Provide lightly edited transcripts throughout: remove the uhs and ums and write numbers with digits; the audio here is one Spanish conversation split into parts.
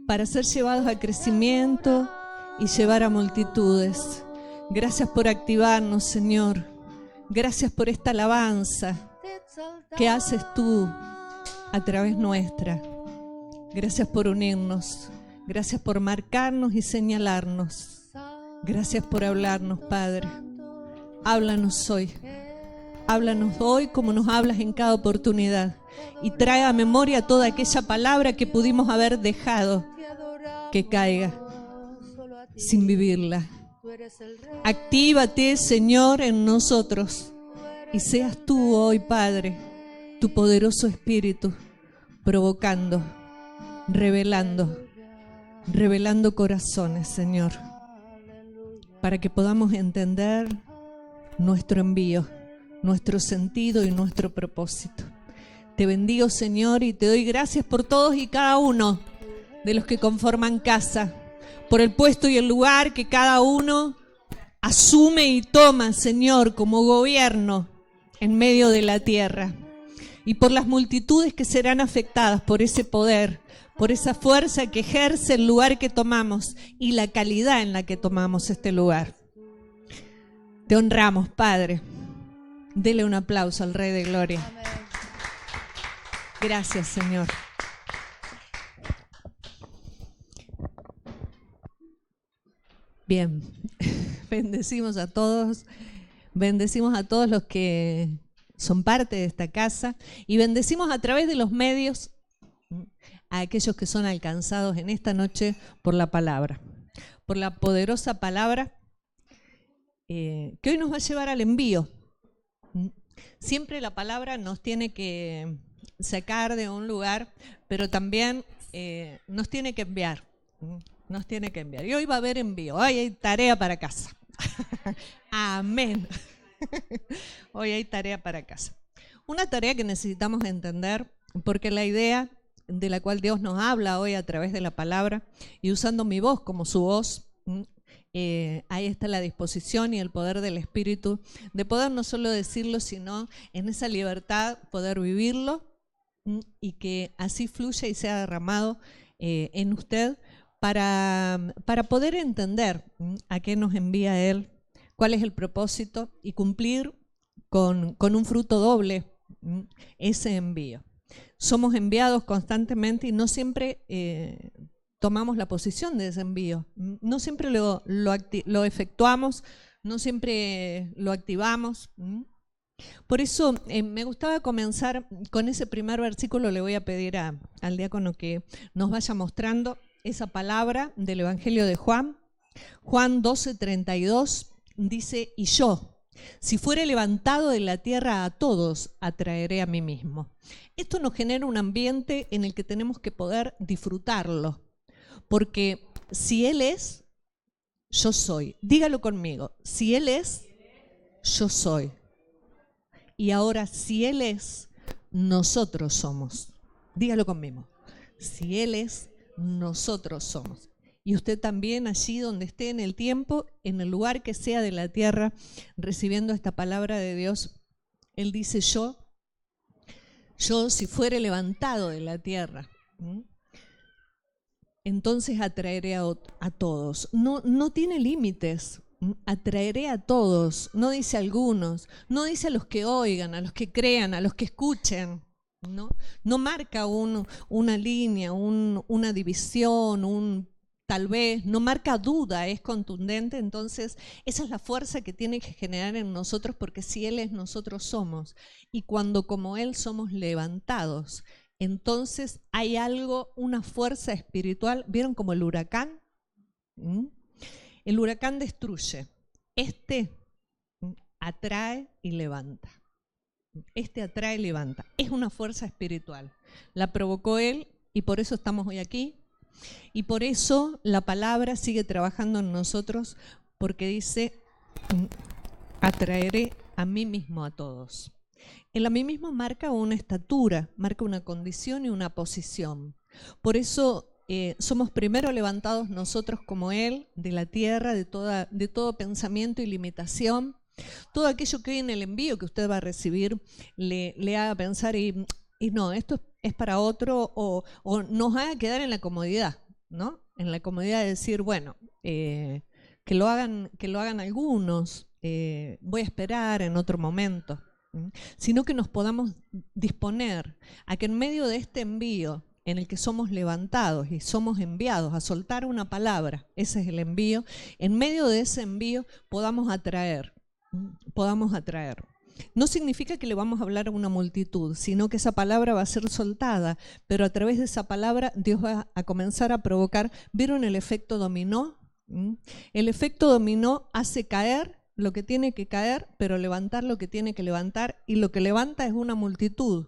para ser llevados a crecimiento y llevar a multitudes. Gracias por activarnos, Señor. Gracias por esta alabanza que haces tú a través nuestra. Gracias por unirnos. Gracias por marcarnos y señalarnos. Gracias por hablarnos, Padre. Háblanos hoy. Háblanos hoy como nos hablas en cada oportunidad. Y trae a memoria toda aquella palabra que pudimos haber dejado que caiga sin vivirla. Actívate, Señor, en nosotros. Y seas tú hoy, Padre, tu poderoso Espíritu, provocando, revelando corazones, Señor, para que podamos entender nuestro envío, nuestro sentido y nuestro propósito. Te bendigo, Señor, y te doy gracias por todos y cada uno de los que conforman casa, por el puesto y el lugar que cada uno asume y toma, Señor, como gobierno en medio de la tierra, y por las multitudes que serán afectadas por ese poder, por esa fuerza que ejerce el lugar que tomamos y la calidad en la que tomamos este lugar. Te honramos, Padre. Dele un aplauso al Rey de Gloria. Amén. Gracias, Señor. Bien, bendecimos a todos los que son parte de esta casa y bendecimos a través de los medios a aquellos que son alcanzados en esta noche por la palabra, por la poderosa palabra que hoy nos va a llevar al envío. Siempre la palabra nos tiene que sacar de un lugar, pero también nos tiene que enviar. Nos tiene que enviar. Y hoy va a haber envío. Hoy hay tarea para casa. Amén. Hoy hay tarea para casa. Una tarea que necesitamos entender, porque la idea de la cual Dios nos habla hoy a través de la palabra y usando mi voz como su voz, ahí está la disposición y el poder del Espíritu de poder no solo decirlo, sino en esa libertad poder vivirlo y que así fluya y sea derramado en usted para poder entender a qué nos envía Él, cuál es el propósito y cumplir con un fruto doble ese envío. Somos enviados constantemente y no siempre tomamos la posición de ese envío. No siempre lo efectuamos, no siempre lo activamos. Por eso me gustaba comenzar con ese primer versículo. Le voy a pedir al diácono que nos vaya mostrando esa palabra del Evangelio de Juan. Juan 12:32 dice: y yo, si fuere levantado de la tierra, a todos atraeré a mí mismo. Esto nos genera un ambiente en el que tenemos que poder disfrutarlo. Porque si Él es, yo soy. Dígalo conmigo. Si Él es, yo soy. Y ahora, si Él es, nosotros somos. Dígalo conmigo. Si Él es, nosotros somos. Y usted también allí donde esté en el tiempo, en el lugar que sea de la tierra, recibiendo esta palabra de Dios, Él dice: yo si fuere levantado de la tierra, entonces atraeré a todos. No tiene límites. Atraeré a todos. No dice a algunos. No dice a los que oigan, a los que crean, a los que escuchen. No marca una línea, una división, tal vez. No marca duda, es contundente. Entonces esa es la fuerza que tiene que generar en nosotros, porque si Él es, nosotros somos. Y cuando como Él somos levantados, entonces hay algo, una fuerza espiritual. ¿Vieron como el huracán? El huracán destruye. Este atrae y levanta. Este atrae y levanta. Es una fuerza espiritual. La provocó Él y por eso estamos hoy aquí. Y por eso la palabra sigue trabajando en nosotros, porque dice: atraeré a mí mismo a todos. El a mí mismo marca una estatura, marca una condición y una posición. Por eso somos primero levantados nosotros como Él, de la tierra, de todo pensamiento y limitación. Todo aquello que hoy en el envío que usted va a recibir le haga pensar y no, esto es para otro, o nos haga quedar en la comodidad. ¿no? En la comodidad de decir, bueno, que lo hagan algunos, voy a esperar en otro momento, sino que nos podamos disponer a que en medio de este envío en el que somos levantados y somos enviados a soltar una palabra, ese es el envío, en medio de ese envío podamos atraer. No significa que le vamos a hablar a una multitud, sino que esa palabra va a ser soltada, pero a través de esa palabra Dios va a comenzar a provocar. ¿Vieron el efecto dominó? El efecto dominó hace caer lo que tiene que caer, pero levantar lo que tiene que levantar, y lo que levanta es una multitud,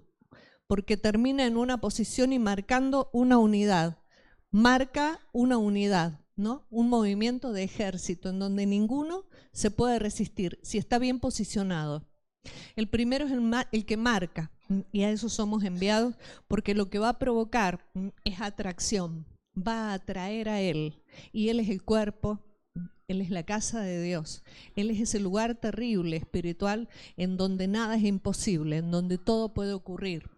porque termina en una posición y marcando una unidad. Marca una unidad, ¿no? Un movimiento de ejército en donde ninguno se puede resistir si está bien posicionado. El primero es el que marca, y a eso somos enviados, porque lo que va a provocar es atracción, va a atraer a Él, y Él es el cuerpo, Él es la casa de Dios, Él es ese lugar terrible, espiritual, en donde nada es imposible, en donde todo puede ocurrir,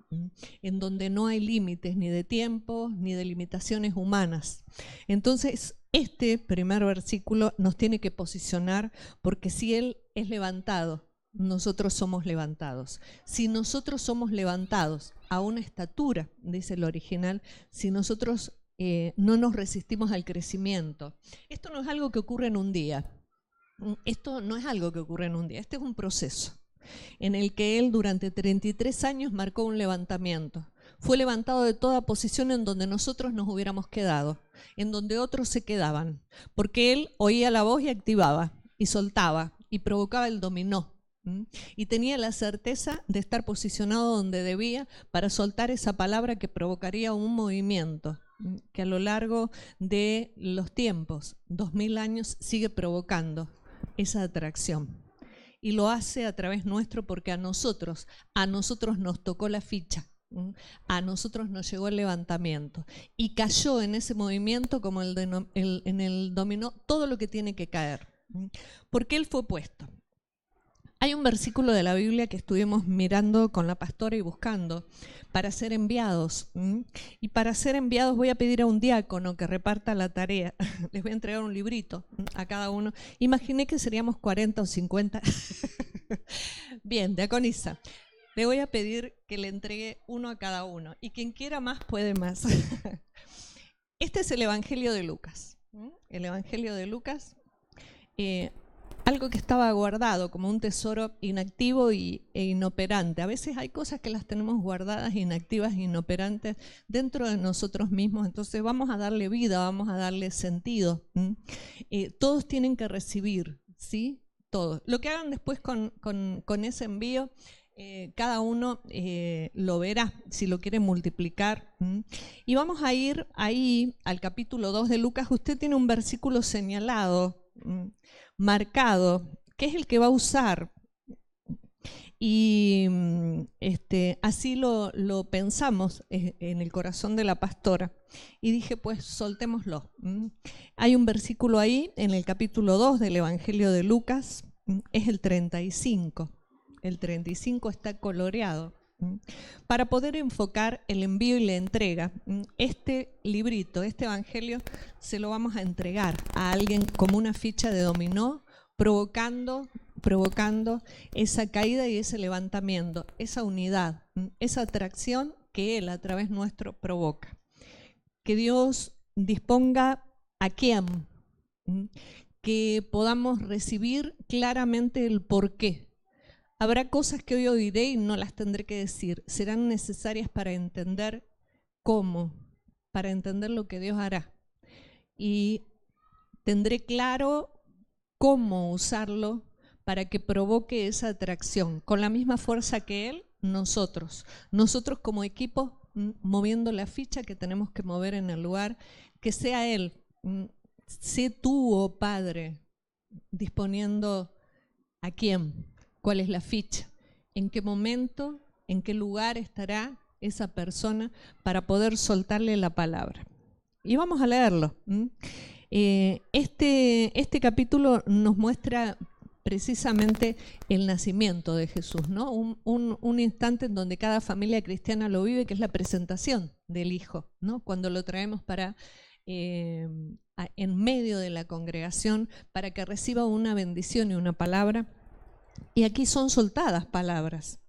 en donde no hay límites ni de tiempo ni de limitaciones humanas. Entonces, este primer versículo nos tiene que posicionar, porque si Él es levantado, nosotros somos levantados. Si nosotros somos levantados a una estatura, dice el original, si nosotros no nos resistimos al crecimiento, esto no es algo que ocurre en un día. Esto no es algo que ocurre en un día, este es un proceso en el que Él durante 33 años marcó un levantamiento. Fue levantado de toda posición en donde nosotros nos hubiéramos quedado, en donde otros se quedaban, porque Él oía la voz y activaba, y soltaba, y provocaba el dominó. Y tenía la certeza de estar posicionado donde debía para soltar esa palabra que provocaría un movimiento que a lo largo de los tiempos, 2000 años, sigue provocando esa atracción. Y lo hace a través nuestro, porque a nosotros nos tocó la ficha, a nosotros nos llegó el levantamiento y cayó en ese movimiento como en el dominó todo lo que tiene que caer, porque Él fue puesto. Hay un versículo de la Biblia que estuvimos mirando con la pastora y buscando para ser enviados. Y para ser enviados voy a pedir a un diácono que reparta la tarea. Les voy a entregar un librito a cada uno. Imaginé que seríamos 40 o 50. Bien, diaconisa, le voy a pedir que le entregue uno a cada uno. Y quien quiera más puede más. Este es el Evangelio de Lucas. El Evangelio de Lucas. Algo que estaba guardado como un tesoro inactivo e inoperante. A veces hay cosas que las tenemos guardadas, inactivas e inoperantes dentro de nosotros mismos. Entonces vamos a darle vida, vamos a darle sentido. Todos tienen que recibir, ¿sí? Todos. Lo que hagan después con ese envío, cada uno lo verá, si lo quiere multiplicar. Y vamos a ir ahí al capítulo 2 de Lucas. Usted tiene un versículo señalado, marcado, que es el que va a usar, y así lo pensamos en el corazón de la pastora, y dije, pues soltémoslo. Hay un versículo ahí en el capítulo 2 del Evangelio de Lucas, es el 35. El 35 está coloreado para poder enfocar el envío y la entrega. Este librito, este evangelio, se lo vamos a entregar a alguien como una ficha de dominó, provocando esa caída y ese levantamiento, esa unidad, esa atracción que Él a través nuestro provoca. Que Dios disponga a quién, que podamos recibir claramente el porqué. Habrá cosas que hoy oiré y no las tendré que decir. Serán necesarias para entender cómo, para entender lo que Dios hará. Y tendré claro cómo usarlo para que provoque esa atracción. Con la misma fuerza que Él, nosotros como equipo, moviendo la ficha que tenemos que mover en el lugar, que sea Él. Sé tú, oh Padre, disponiendo a quién. ¿Cuál es la ficha? ¿En qué momento, en qué lugar estará esa persona para poder soltarle la palabra? Y vamos a leerlo. Este capítulo nos muestra precisamente el nacimiento de Jesús, ¿no? Un instante en donde cada familia cristiana lo vive, que es la presentación del Hijo, ¿no? Cuando lo traemos para en medio de la congregación para que reciba una bendición y una palabra. Y aquí son soltadas palabras.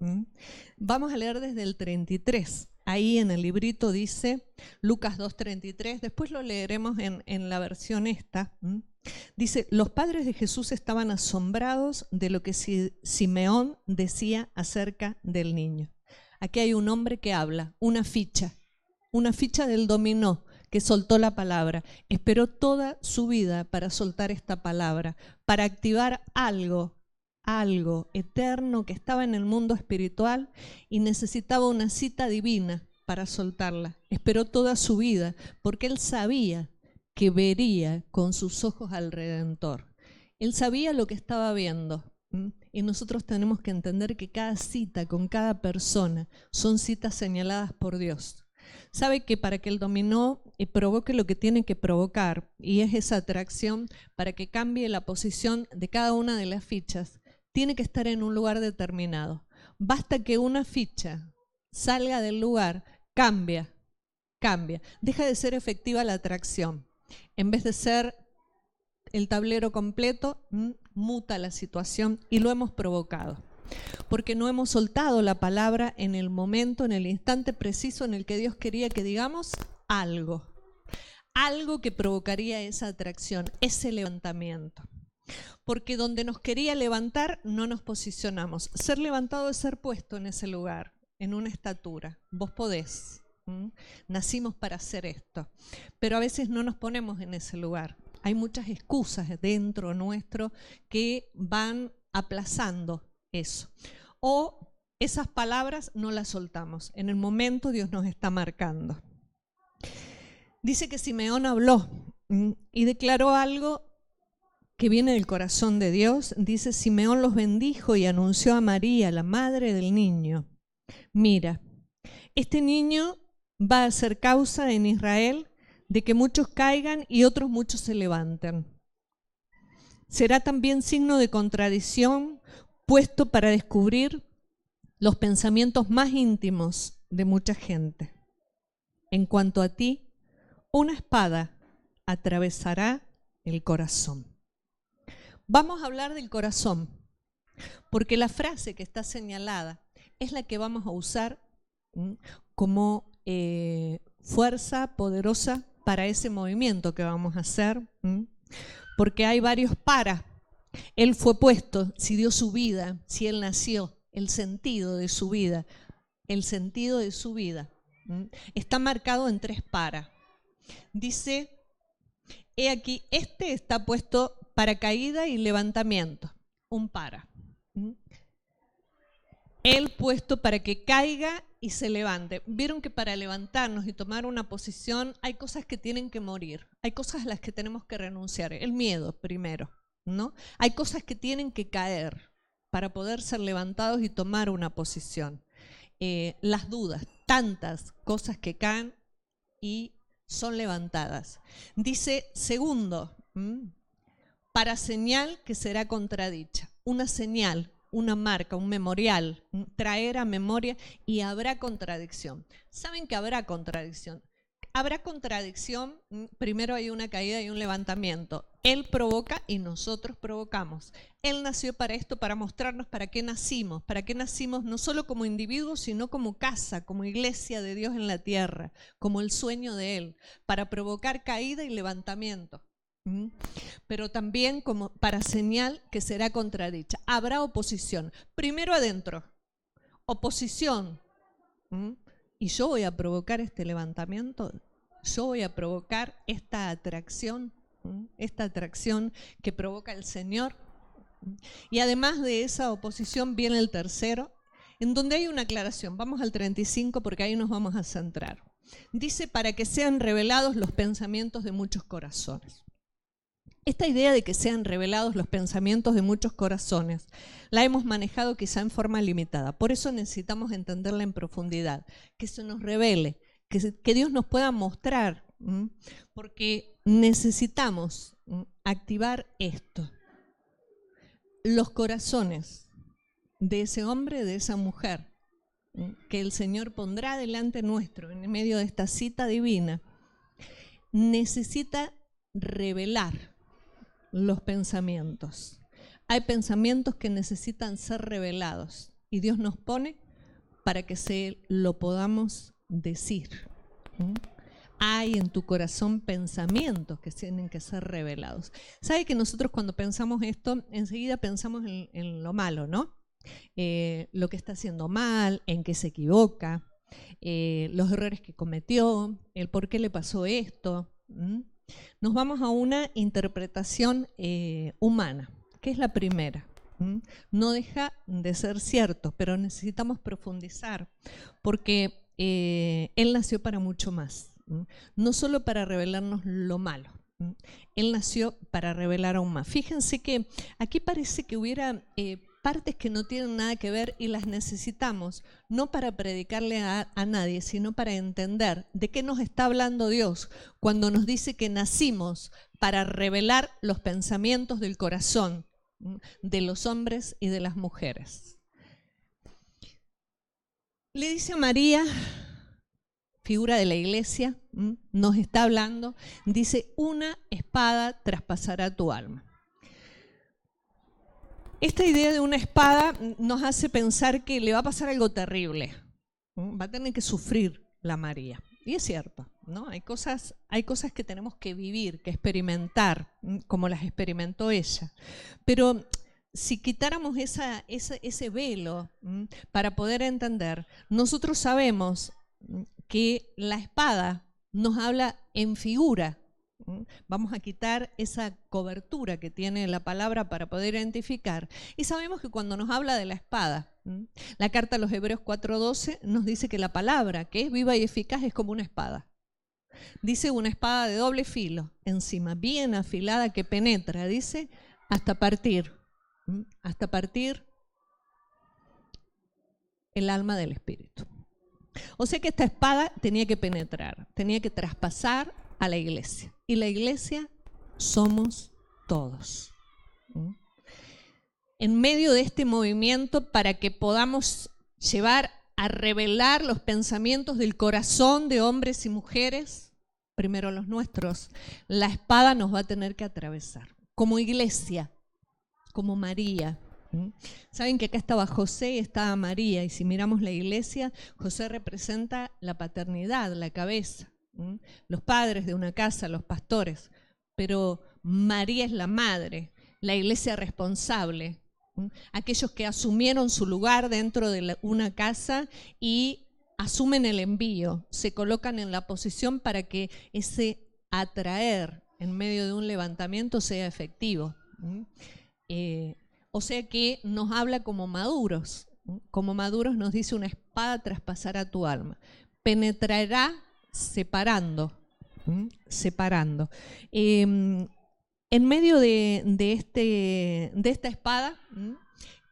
Vamos a leer desde el 33. Ahí en el librito dice Lucas 2:33, después lo leeremos en la versión esta. Dice, los padres de Jesús estaban asombrados de lo que Simeón decía acerca del niño. Aquí hay un hombre que habla, una ficha del dominó, que soltó la palabra. Esperó toda su vida para soltar esta palabra, para activar algo eterno que estaba en el mundo espiritual y necesitaba una cita divina para soltarla. Esperó toda su vida porque él sabía que vería con sus ojos al Redentor. Él sabía lo que estaba viendo. Y nosotros tenemos que entender que cada cita con cada persona son citas señaladas por Dios. Sabe que para que el dominó provoque lo que tiene que provocar, y es esa atracción para que cambie la posición de cada una de las fichas, tiene que estar en un lugar determinado. Basta que una ficha salga del lugar, cambia. Deja de ser efectiva la atracción. En vez de ser el tablero completo, muta la situación y lo hemos provocado. Porque no hemos soltado la palabra en el momento, en el instante preciso en el que Dios quería que digamos algo. Algo que provocaría esa atracción, ese levantamiento. Porque donde nos quería levantar no nos posicionamos. Ser levantado es ser puesto en ese lugar, en una estatura. Vos podés. Nacimos para hacer esto. Pero a veces no nos ponemos en ese lugar. Hay muchas excusas dentro nuestro que van aplazando eso. O esas palabras no las soltamos. En el momento Dios nos está marcando. Dice que Simeón habló y declaró algo que viene del corazón de Dios. Dice, Simeón los bendijo y anunció a María, la madre del niño. Mira, este niño va a ser causa en Israel de que muchos caigan y otros muchos se levanten. Será también signo de contradicción puesto para descubrir los pensamientos más íntimos de mucha gente. En cuanto a ti, una espada atravesará el corazón. Vamos a hablar del corazón, porque la frase que está señalada es la que vamos a usar como fuerza poderosa para ese movimiento que vamos a hacer, porque hay varios para. Él fue puesto, si dio su vida, si él nació, el sentido de su vida, está marcado en 3 para. Dice, he aquí, este está puesto para caída y levantamiento, un para. Él puesto para que caiga y se levante. Vieron que para levantarnos y tomar una posición hay cosas que tienen que morir, hay cosas a las que tenemos que renunciar. El miedo primero, ¿no? Hay cosas que tienen que caer para poder ser levantados y tomar una posición. Las dudas, tantas cosas que caen y son levantadas. Dice, segundo, para señal que será contradicha. Una señal, una marca, un memorial, traer a memoria, y habrá contradicción. ¿Saben que habrá contradicción? Habrá contradicción, primero hay una caída y un levantamiento. Él provoca y nosotros provocamos. Él nació para esto, para mostrarnos para qué nacimos no solo como individuos, sino como casa, como iglesia de Dios en la tierra, como el sueño de Él, para provocar caída y levantamiento. Pero también como para señal que será contradicha. Habrá oposición. Primero adentro, oposición. Y yo voy a provocar este levantamiento, yo voy a provocar esta atracción que provoca el Señor. Y además de esa oposición viene el tercero, en donde hay una aclaración. Vamos al 35 porque ahí nos vamos a centrar. Dice, para que sean revelados los pensamientos de muchos corazones. Esta idea de que sean revelados los pensamientos de muchos corazones la hemos manejado quizá en forma limitada. Por eso necesitamos entenderla en profundidad, que se nos revele, que Dios nos pueda mostrar, porque necesitamos activar esto. Los corazones de ese hombre, de esa mujer, que el Señor pondrá delante nuestro en medio de esta cita divina, necesita revelar los pensamientos. Hay pensamientos que necesitan ser revelados y Dios nos pone para que se lo podamos decir. Hay en tu corazón pensamientos que tienen que ser revelados. ¿Sabe que nosotros cuando pensamos esto, enseguida pensamos en lo malo, ¿no? Lo que está haciendo mal, en qué se equivoca, los errores que cometió, el por qué le pasó esto. Nos vamos a una interpretación humana, que es la primera. No deja de ser cierto, pero necesitamos profundizar, porque Él nació para mucho más. No solo para revelarnos lo malo, Él nació para revelar aún más. Fíjense que aquí parece que hubiera partes que no tienen nada que ver y las necesitamos, no para predicarle a nadie, sino para entender de qué nos está hablando Dios cuando nos dice que nacimos para revelar los pensamientos del corazón de los hombres y de las mujeres. Le dice a María, figura de la iglesia, nos está hablando, dice, una espada traspasará tu alma. Esta idea de una espada nos hace pensar que le va a pasar algo terrible, va a tener que sufrir la María. Y es cierto, ¿no? Hay cosas que tenemos que vivir, que experimentar, como las experimentó ella. Pero si quitáramos ese velo para poder entender, nosotros sabemos que la espada nos habla en figura. Vamos a quitar esa cobertura que tiene la palabra para poder identificar. Y sabemos que cuando nos habla de la espada, la carta a los Hebreos 4:12 nos dice que la palabra, que es viva y eficaz, es como una espada. Dice una espada de doble filo, encima, bien afilada, que penetra, dice, hasta partir el alma del espíritu. O sea que esta espada tenía que penetrar, tenía que traspasar a la iglesia. Y la iglesia somos todos. En medio de este movimiento, para que podamos llevar a revelar los pensamientos del corazón de hombres y mujeres, primero los nuestros, la espada nos va a tener que atravesar. Como iglesia, como María. Saben que acá estaba José y estaba María, y si miramos la iglesia, José representa la paternidad, la cabeza, los padres de una casa, los pastores, pero María es la madre, la iglesia responsable, aquellos que asumieron su lugar dentro de una casa y asumen el envío, se colocan en la posición para que ese atraer en medio de un levantamiento sea efectivo. O sea que nos habla como maduros. Como maduros nos dice una espada traspasará tu alma. Penetrará separando. En medio de esta espada,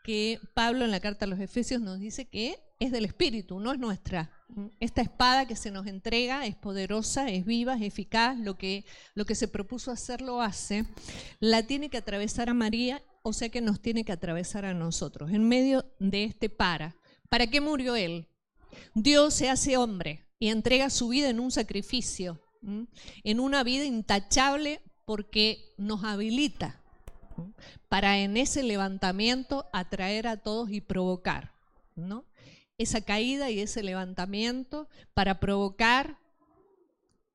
que Pablo en la carta a los Efesios nos dice que es del Espíritu, no es nuestra. Esta espada que se nos entrega es poderosa, es viva, es eficaz, lo que se propuso hacer lo hace. La tiene que atravesar a María, o sea que nos tiene que atravesar a nosotros. En medio de este ¿para qué murió Él? Dios se hace hombre y entrega su vida en un sacrificio, en una vida intachable, porque nos habilita para en ese levantamiento atraer a todos y provocar, ¿no? Esa caída y ese levantamiento para provocar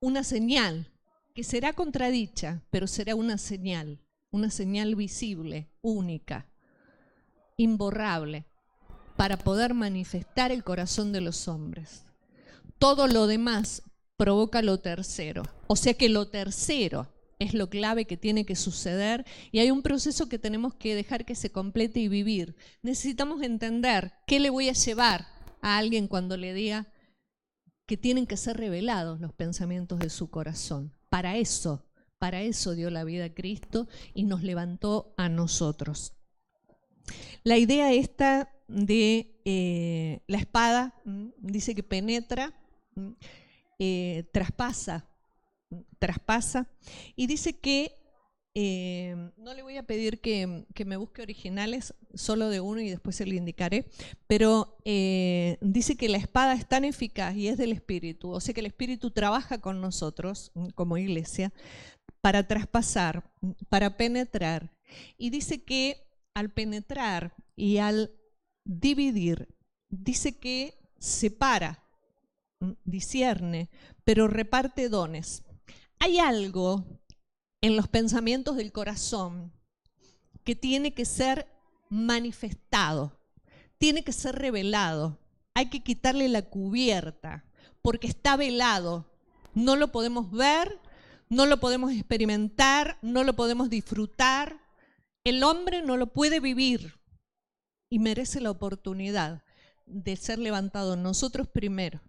una señal que será contradicha, pero será una señal visible, única, imborrable, para poder manifestar el corazón de los hombres. Todo lo demás provoca lo tercero, o sea que lo tercero es lo clave que tiene que suceder y hay un proceso que tenemos que dejar que se complete y vivir. Necesitamos entender qué le voy a llevar a alguien cuando le diga que tienen que ser revelados los pensamientos de su corazón. Para eso dio la vida a Cristo y nos levantó a nosotros. La idea esta de la espada, dice que penetra, traspasa, y dice que no le voy a pedir que me busque originales, solo de uno y después se lo indicaré, pero dice que la espada es tan eficaz y es del Espíritu, o sea que el Espíritu trabaja con nosotros como iglesia para traspasar, para penetrar. Y dice que al penetrar y al dividir, dice que separa, discierne, pero reparte dones. Hay algo en los pensamientos del corazón que tiene que ser manifestado, tiene que ser revelado. Hay que quitarle la cubierta porque está velado. No lo podemos ver, no lo podemos experimentar, no lo podemos disfrutar. El hombre no lo puede vivir y merece la oportunidad de ser levantado nosotros primero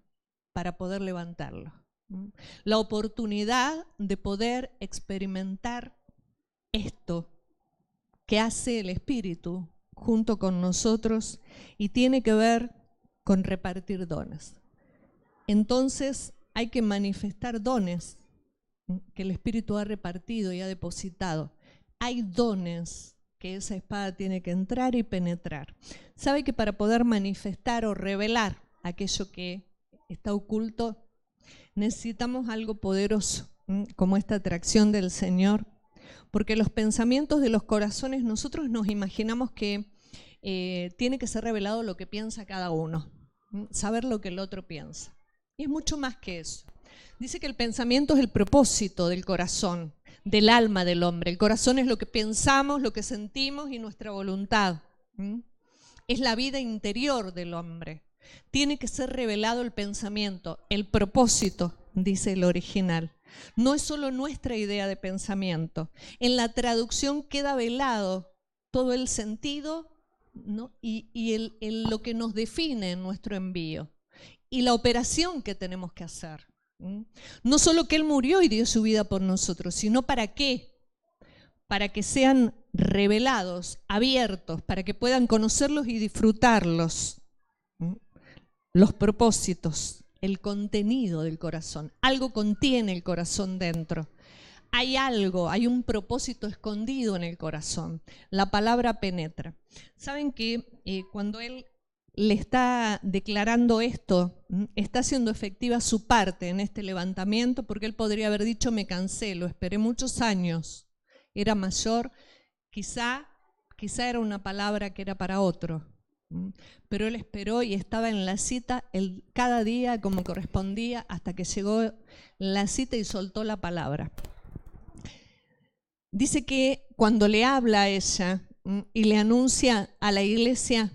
para poder levantarlo. La oportunidad de poder experimentar esto que hace el Espíritu junto con nosotros y tiene que ver con repartir dones. Entonces hay que manifestar dones que el Espíritu ha repartido y ha depositado. Hay dones que esa espada tiene que entrar y penetrar. Sabe que para poder manifestar o revelar aquello que está oculto, necesitamos algo poderoso, como esta atracción del Señor, porque los pensamientos de los corazones, nosotros nos imaginamos que tiene que ser revelado lo que piensa cada uno, saber lo que el otro piensa. Y es mucho más que eso. Dice que el pensamiento es el propósito del corazón, del alma del hombre. El corazón es lo que pensamos, lo que sentimos y nuestra voluntad. Es la vida interior del hombre. Tiene que ser revelado el pensamiento, el propósito, dice el original. No es solo nuestra idea de pensamiento. En la traducción queda velado todo el sentido, ¿no? y lo que nos define en nuestro envío y la operación que tenemos que hacer. No solo que Él murió y dio su vida por nosotros, sino para qué. Para que sean revelados, abiertos, para que puedan conocerlos y disfrutarlos. Los propósitos, el contenido del corazón. Algo contiene el corazón dentro. Hay algo, hay un propósito escondido en el corazón. La palabra penetra. ¿Saben que cuando Él le está declarando esto, está haciendo efectiva su parte en este levantamiento? Porque Él podría haber dicho, me cansé, lo esperé muchos años, era mayor, quizá era una palabra que era para otro. Pero Él esperó y estaba en la cita cada día como correspondía hasta que llegó la cita y soltó la palabra. Dice que cuando le habla a ella y le anuncia a la iglesia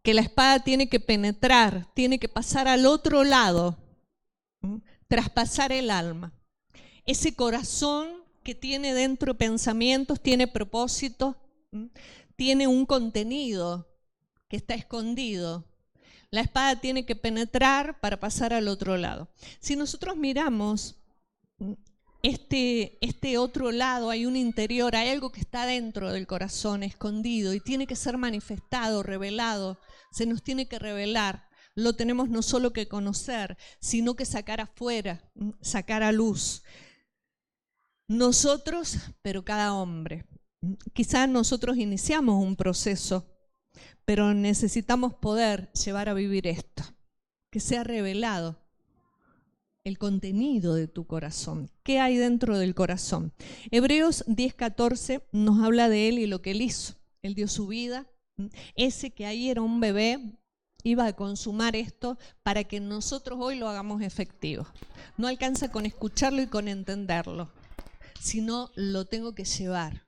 que la espada tiene que penetrar, tiene que pasar al otro lado, traspasar el alma. Ese corazón que tiene dentro pensamientos, tiene propósito, tiene un contenido que está escondido. La espada tiene que penetrar para pasar al otro lado. Si nosotros miramos este otro lado, hay un interior, hay algo que está dentro del corazón escondido y tiene que ser manifestado, revelado, se nos tiene que revelar. Lo tenemos no solo que conocer, sino que sacar afuera, sacar a luz. Nosotros, pero cada hombre. Quizás nosotros iniciamos un proceso, pero necesitamos poder llevar a vivir esto, que sea revelado el contenido de tu corazón. ¿Qué hay dentro del corazón? Hebreos 10:14 nos habla de Él y lo que Él hizo. Él dio su vida. Ese que ahí era un bebé iba a consumar esto para que nosotros hoy lo hagamos efectivo. No alcanza con escucharlo y con entenderlo, sino lo tengo que llevar.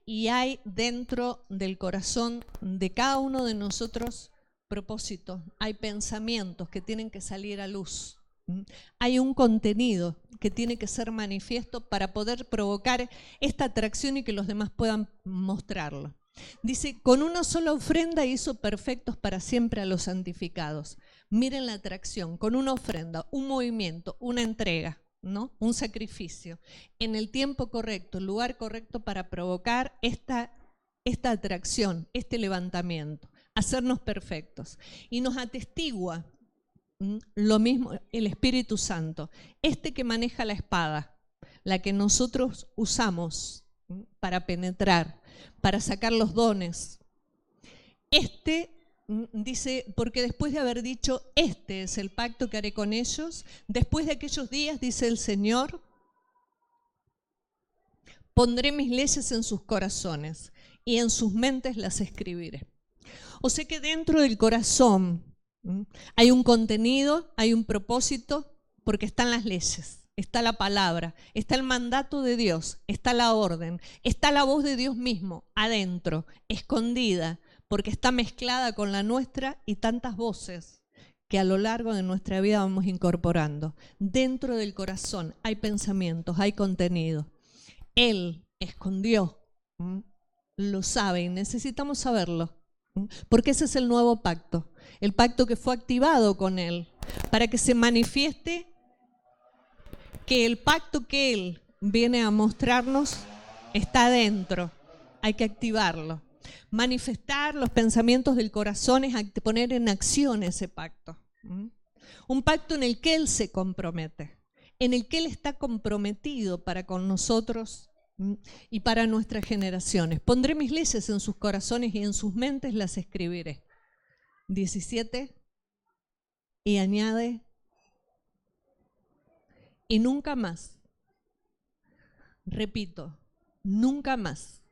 Y hay dentro del corazón de cada uno de nosotros propósitos, hay pensamientos que tienen que salir a luz. Hay un contenido que tiene que ser manifiesto para poder provocar esta atracción y que los demás puedan mostrarlo. Dice, con una sola ofrenda hizo perfectos para siempre a los santificados. Miren la atracción, con una ofrenda, un movimiento, una entrega, ¿no? Un sacrificio, en el tiempo correcto, el lugar correcto para provocar esta atracción, este levantamiento, hacernos perfectos. Y nos atestigua lo mismo el Espíritu Santo, que maneja la espada, la que nosotros usamos para penetrar, para sacar los dones. Dice, porque después de haber dicho, este es el pacto que haré con ellos, después de aquellos días, dice el Señor, pondré mis leyes en sus corazones y en sus mentes las escribiré. O sea que dentro del corazón hay un contenido, hay un propósito, porque están las leyes, está la palabra, está el mandato de Dios, está la orden, está la voz de Dios mismo adentro, escondida, porque está mezclada con la nuestra y tantas voces que a lo largo de nuestra vida vamos incorporando. Dentro del corazón hay pensamientos, hay contenido. Él escondió, lo sabe y necesitamos saberlo, porque ese es el nuevo pacto, el pacto que fue activado con Él, para que se manifieste que el pacto que Él viene a mostrarnos está dentro, hay que activarlo. Manifestar los pensamientos del corazón es poner en acción ese pacto. Un pacto en el que Él se compromete, en el que Él está comprometido para con nosotros y para nuestras generaciones. Pondré mis leyes en sus corazones y en sus mentes las escribiré. 17, y añade, y nunca más, repito, nunca más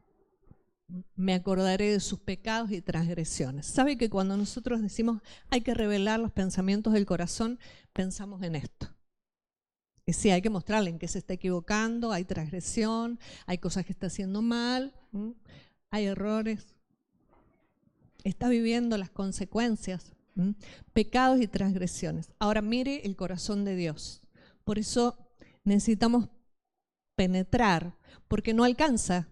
me acordaré de sus pecados y transgresiones. ¿Sabe que cuando nosotros decimos hay que revelar los pensamientos del corazón, pensamos en esto? Y sí, hay que mostrarle en qué se está equivocando, hay transgresión, hay cosas que está haciendo mal, hay errores, está viviendo las consecuencias, pecados y transgresiones. Ahora mire el corazón de Dios. Por eso necesitamos penetrar, porque no alcanza.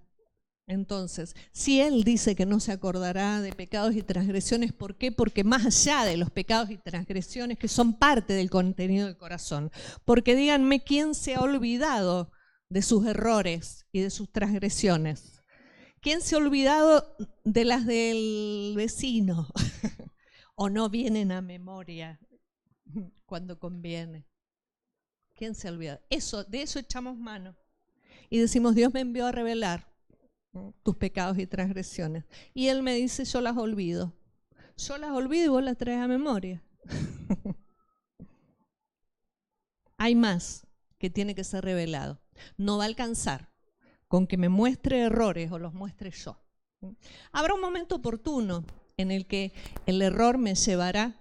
Entonces, si Él dice que no se acordará de pecados y transgresiones, ¿por qué? Porque más allá de los pecados y transgresiones que son parte del contenido del corazón, porque díganme, ¿quién se ha olvidado de sus errores y de sus transgresiones? ¿Quién se ha olvidado de las del vecino? ¿O no vienen a memoria cuando conviene? ¿Quién se ha olvidado? De eso echamos mano y decimos, Dios me envió a revelar tus pecados y transgresiones. Y Él me dice, yo las olvido. Yo las olvido y vos las traes a memoria. Hay más que tiene que ser revelado. No va a alcanzar con que me muestre errores o los muestre yo. Habrá un momento oportuno en el que el error me llevará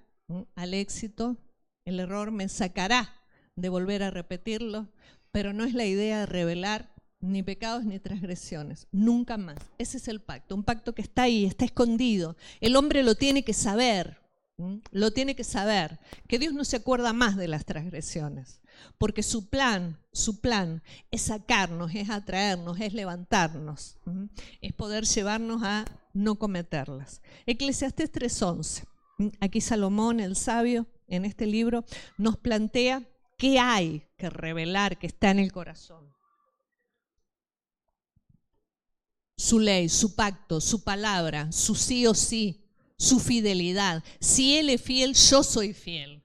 al éxito, el error me sacará de volver a repetirlo, pero no es la idea de revelar ni pecados ni transgresiones, nunca más. Ese es el pacto, un pacto que está ahí, está escondido. El hombre lo tiene que saber, que Dios no se acuerda más de las transgresiones, porque su plan es sacarnos, es atraernos, es levantarnos, es poder llevarnos a no cometerlas. Eclesiastés 3:11, aquí Salomón, el sabio, en este libro, nos plantea qué hay que revelar que está en el corazón. Su ley, su pacto, su palabra, su sí o sí, su fidelidad. Si Él es fiel, yo soy fiel.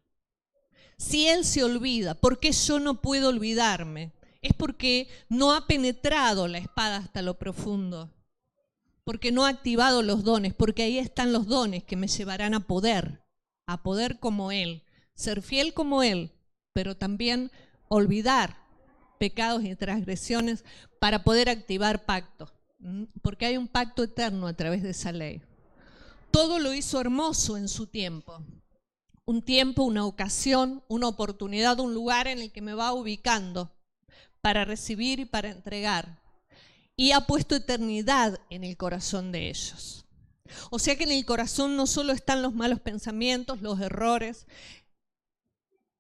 Si Él se olvida, ¿por qué yo no puedo olvidarme? Es porque no ha penetrado la espada hasta lo profundo, porque no ha activado los dones, porque ahí están los dones que me llevarán a poder como Él, ser fiel como Él, pero también olvidar pecados y transgresiones para poder activar pactos. Porque hay un pacto eterno a través de esa ley. Todo lo hizo hermoso en su tiempo. Un tiempo, una ocasión, una oportunidad, un lugar en el que me va ubicando para recibir y para entregar. Y ha puesto eternidad en el corazón de ellos. O sea que en el corazón no solo están los malos pensamientos, los errores,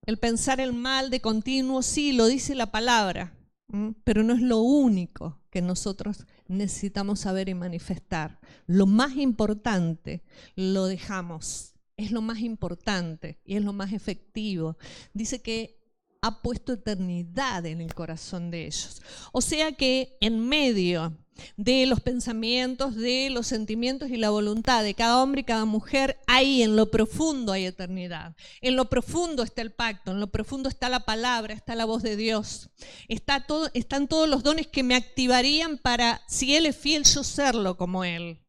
el pensar el mal de continuo, sí, lo dice la palabra, pero no es lo único que nosotros necesitamos saber y manifestar. Lo más importante lo dejamos, es lo más importante y es lo más efectivo. Dice que ha puesto eternidad en el corazón de ellos. O sea que en medio de los pensamientos, de los sentimientos y la voluntad de cada hombre y cada mujer. Ahí en lo profundo hay eternidad. En lo profundo está el pacto, en lo profundo está la palabra, está la voz de Dios. Están todos los dones que me activarían para, si Él es fiel, yo serlo como Él.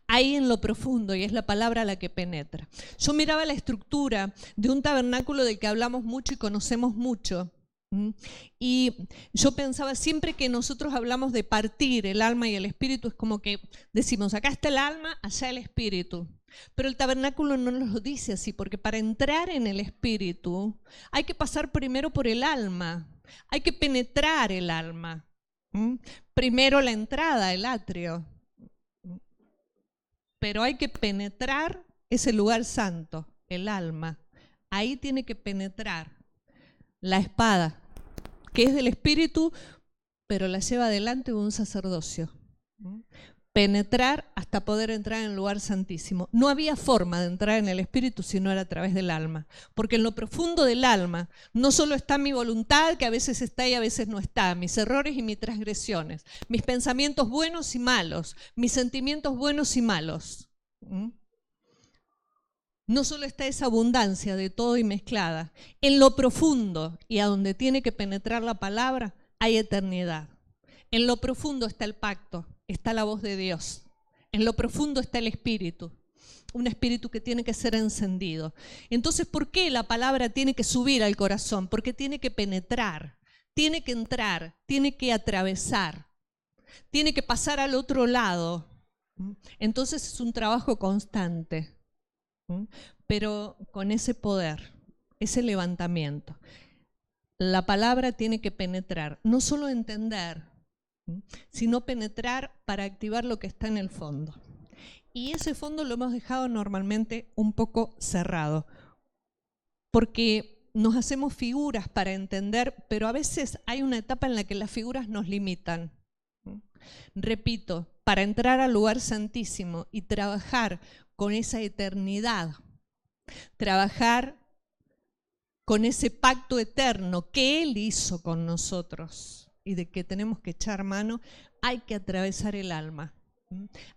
Ahí en lo profundo, y es la palabra la que penetra. Yo miraba la estructura de un tabernáculo del que hablamos mucho y conocemos mucho. Y yo pensaba, siempre que nosotros hablamos de partir el alma y el espíritu, es como que decimos, acá está el alma, allá el espíritu. Pero el tabernáculo no nos lo dice así, porque para entrar en el espíritu hay que pasar primero por el alma, hay que penetrar el alma. Primero la entrada, el atrio. Pero hay que penetrar ese lugar santo, el alma. Ahí tiene que penetrar la espada, que es del espíritu, pero la lleva adelante un sacerdocio. Penetrar hasta poder entrar en el lugar santísimo. No había forma de entrar en el espíritu si no era a través del alma, porque en lo profundo del alma no solo está mi voluntad, que a veces está y a veces no está, mis errores y mis transgresiones, mis pensamientos buenos y malos, mis sentimientos buenos y malos. No solo está esa abundancia de todo y mezclada, en lo profundo y a donde tiene que penetrar la palabra hay eternidad. En lo profundo está el pacto, está la voz de Dios. En lo profundo está el espíritu, un espíritu que tiene que ser encendido. Entonces, ¿por qué la palabra tiene que subir al corazón? Porque tiene que penetrar, tiene que entrar, tiene que atravesar, tiene que pasar al otro lado. Entonces es un trabajo constante, pero con ese poder, ese levantamiento. La palabra tiene que penetrar, no solo entender, sino penetrar para activar lo que está en el fondo. Y ese fondo lo hemos dejado normalmente un poco cerrado, porque nos hacemos figuras para entender, pero a veces hay una etapa en la que las figuras nos limitan. Repito, para entrar al lugar santísimo y trabajar con esa eternidad, trabajar con ese pacto eterno que Él hizo con nosotros y de que tenemos que echar mano, hay que atravesar el alma,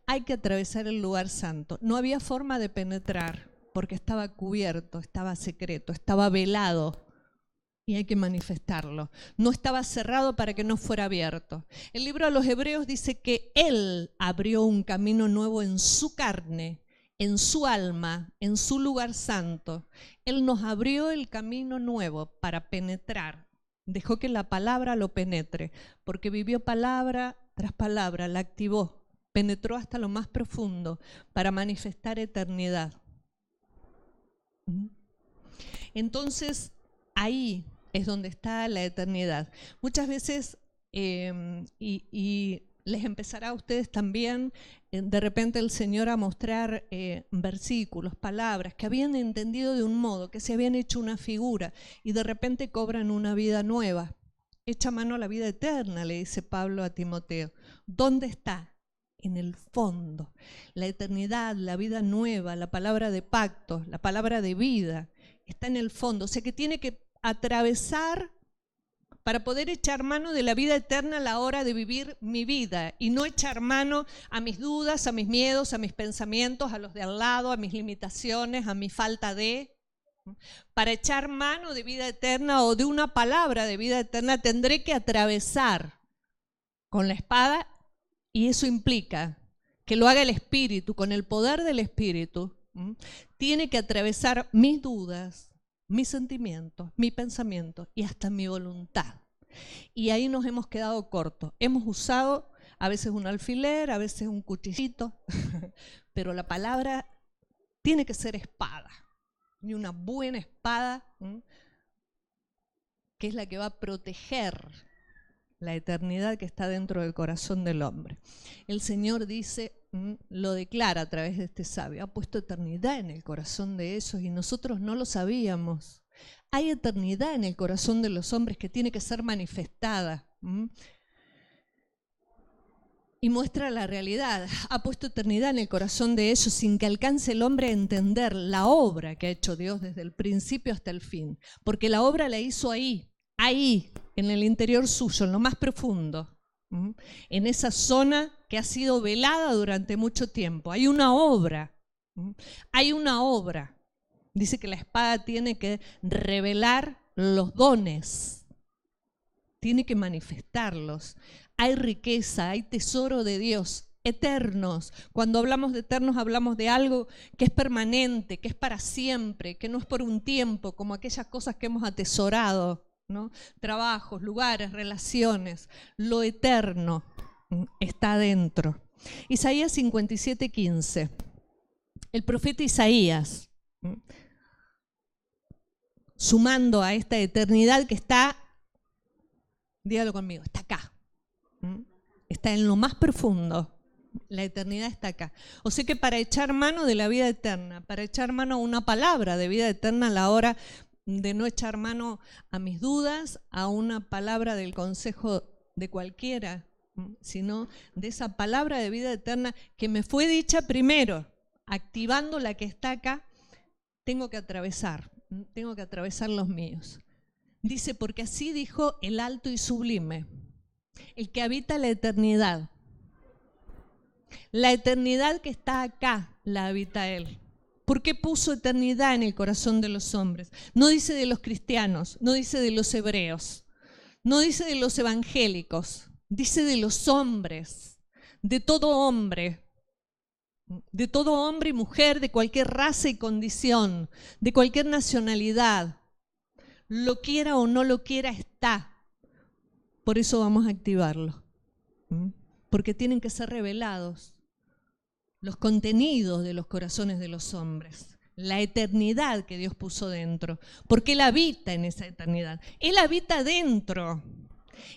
hay que atravesar el lugar santo. No había forma de penetrar porque estaba cubierto, estaba secreto, estaba velado. Y hay que manifestarlo. No estaba cerrado para que no fuera abierto. El libro a los Hebreos dice que Él abrió un camino nuevo en su carne, en su alma, en su lugar santo. Él nos abrió el camino nuevo para penetrar. Dejó que la palabra lo penetre, porque vivió palabra tras palabra, la activó, penetró hasta lo más profundo para manifestar eternidad. Entonces, ahí es donde está la eternidad. Muchas veces, y les empezará a ustedes también, de repente el Señor a mostrar versículos, palabras que habían entendido de un modo, que se habían hecho una figura y de repente cobran una vida nueva. Echa mano a la vida eterna, le dice Pablo a Timoteo. ¿Dónde está? En el fondo. La eternidad, la vida nueva, la palabra de pacto, la palabra de vida, está en el fondo. O sea que tiene que atravesar para poder echar mano de la vida eterna a la hora de vivir mi vida y no echar mano a mis dudas, a mis miedos, a mis pensamientos, a los de al lado, a mis limitaciones, a mi falta de. Para echar mano de vida eterna o de una palabra de vida eterna tendré que atravesar con la espada, y eso implica que lo haga el Espíritu, con el poder del Espíritu. Tiene que atravesar mis dudas, mis sentimientos, mi pensamiento y hasta mi voluntad. Y ahí nos hemos quedado cortos. Hemos usado a veces un alfiler, a veces un cuchillito, pero la palabra tiene que ser espada. Y una buena espada, que es la que va a proteger la eternidad que está dentro del corazón del hombre. El Señor dice, lo declara a través de este sabio, ha puesto eternidad en el corazón de ellos y nosotros no lo sabíamos. Hay eternidad en el corazón de los hombres que tiene que ser manifestada. Y muestra la realidad. Ha puesto eternidad en el corazón de ellos sin que alcance el hombre a entender la obra que ha hecho Dios desde el principio hasta el fin. Porque la obra la hizo ahí, en el interior suyo, en lo más profundo. en esa zona que ha sido velada durante mucho tiempo. Hay una obra, hay una obra. Dice que la espada tiene que revelar los dones, tiene que manifestarlos. Hay riqueza, hay tesoro de Dios, eternos. Cuando hablamos de eternos hablamos de algo que es permanente, que es para siempre, que no es por un tiempo, como aquellas cosas que hemos atesorado, ¿no? Trabajos, lugares, relaciones. Lo eterno está adentro. Isaías 57:15. El profeta Isaías, sumando a esta eternidad que está, dígalo conmigo, está acá. Está en lo más profundo. La eternidad está acá. O sea que para echar mano de la vida eterna, para echar mano a una palabra de vida eterna a la hora de no echar mano a mis dudas, a una palabra del consejo de cualquiera, sino de esa palabra de vida eterna que me fue dicha primero, activando la que está acá, tengo que atravesar los míos. Dice, porque así dijo el alto y sublime, el que habita la eternidad. La eternidad que está acá la habita Él. ¿Por qué puso eternidad en el corazón de los hombres? No dice de los cristianos, no dice de los hebreos, no dice de los evangélicos, dice de los hombres, de todo hombre y mujer, de cualquier raza y condición, de cualquier nacionalidad. Lo quiera o no lo quiera, está. Por eso vamos a activarlo. Porque tienen que ser revelados los contenidos de los corazones de los hombres, la eternidad que Dios puso dentro, porque Él habita en esa eternidad. Él habita dentro.